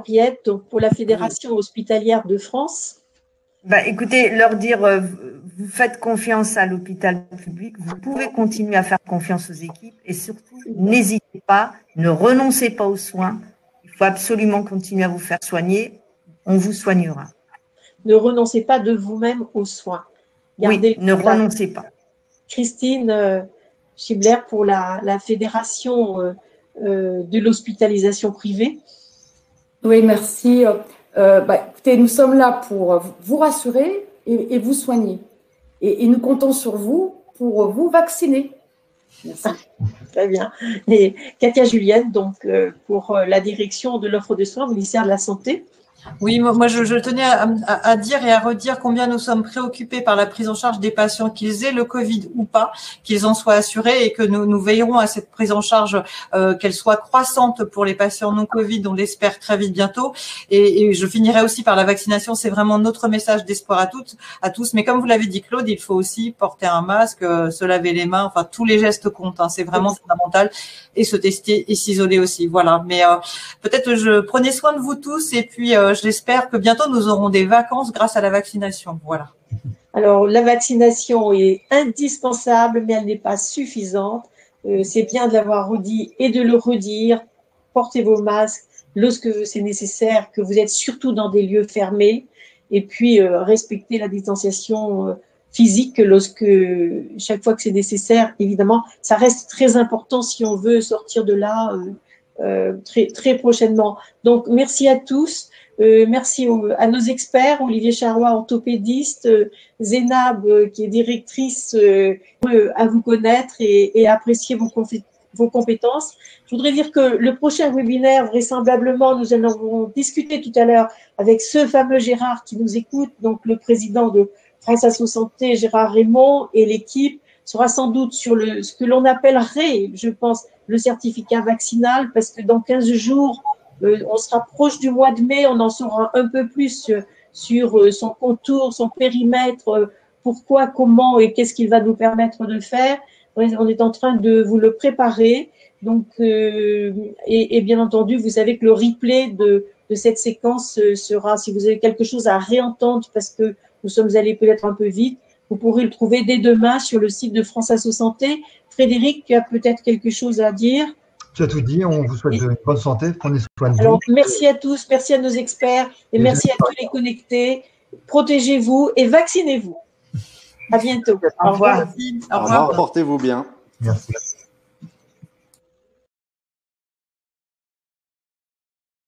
Riette, donc pour la Fédération hospitalière de France. Écoutez, leur dire, vous faites confiance à l'hôpital public, vous pouvez continuer à faire confiance aux équipes et surtout, n'hésitez pas, ne renoncez pas aux soins. Il faut absolument continuer à vous faire soigner. On vous soignera. Ne renoncez pas de vous-même aux soins. Oui, ne renoncez pas. Christine Schibler pour la Fédération de l'hospitalisation privée. Oui, merci. Écoutez, nous sommes là pour vous rassurer et vous soigner. Et nous comptons sur vous pour vous vacciner. Merci. Très bien. Et Katia Julienne, donc, pour la direction de l'offre de soins au ministère de la Santé. Oui, moi je tenais à dire et à redire combien nous sommes préoccupés par la prise en charge des patients, qu'ils aient le Covid ou pas, qu'ils en soient assurés et que nous veillerons à cette prise en charge, qu'elle soit croissante pour les patients non Covid, on l'espère très vite bientôt. Et je finirai aussi par la vaccination, c'est vraiment notre message d'espoir à tous. Mais comme vous l'avez dit Claude, il faut aussi porter un masque, se laver les mains, enfin tous les gestes comptent, hein, c'est vraiment fondamental, et se tester et s'isoler aussi. Voilà. Mais peut-être prenez soin de vous tous et puis j'espère que bientôt nous aurons des vacances grâce à la vaccination. Voilà. Alors, la vaccination est indispensable, mais elle n'est pas suffisante. C'est bien de l'avoir redit et de le redire. Portez vos masques lorsque c'est nécessaire, que vous êtes surtout dans des lieux fermés. Et puis, respectez la distanciation physique chaque fois que c'est nécessaire. Évidemment, ça reste très important si on veut sortir de là très, très prochainement. Donc, merci à tous. Merci à nos experts, Olivier Charrois, orthopédiste, Zénab, qui est directrice, à vous connaître et apprécier vos compétences. Je voudrais dire que le prochain webinaire, vraisemblablement, nous allons discuter tout à l'heure avec ce fameux Gérard qui nous écoute, donc le président de France Asso Santé, Gérard Raymond, et l'équipe sera sans doute sur ce que l'on appellerait, je pense, le certificat vaccinal, parce que dans 15 jours, on sera proche du mois de mai, on en saura un peu plus sur son contour, son périmètre, pourquoi, comment et qu'est-ce qu'il va nous permettre de faire. On est en train de vous le préparer. Donc, et bien entendu, vous savez que le replay de cette séquence sera, si vous avez quelque chose à réentendre parce que nous sommes allés peut-être un peu vite, vous pourrez le trouver dès demain sur le site de France Asso Santé. Frédéric, tu as peut-être quelque chose à dire? Tu as tout dit, on vous souhaite une bonne santé, prenez soin de vous. Alors, merci à tous, merci à nos experts et merci à tous les connectés. Protégez-vous et vaccinez-vous. À bientôt. Au revoir. Au revoir, portez-vous bien. Merci.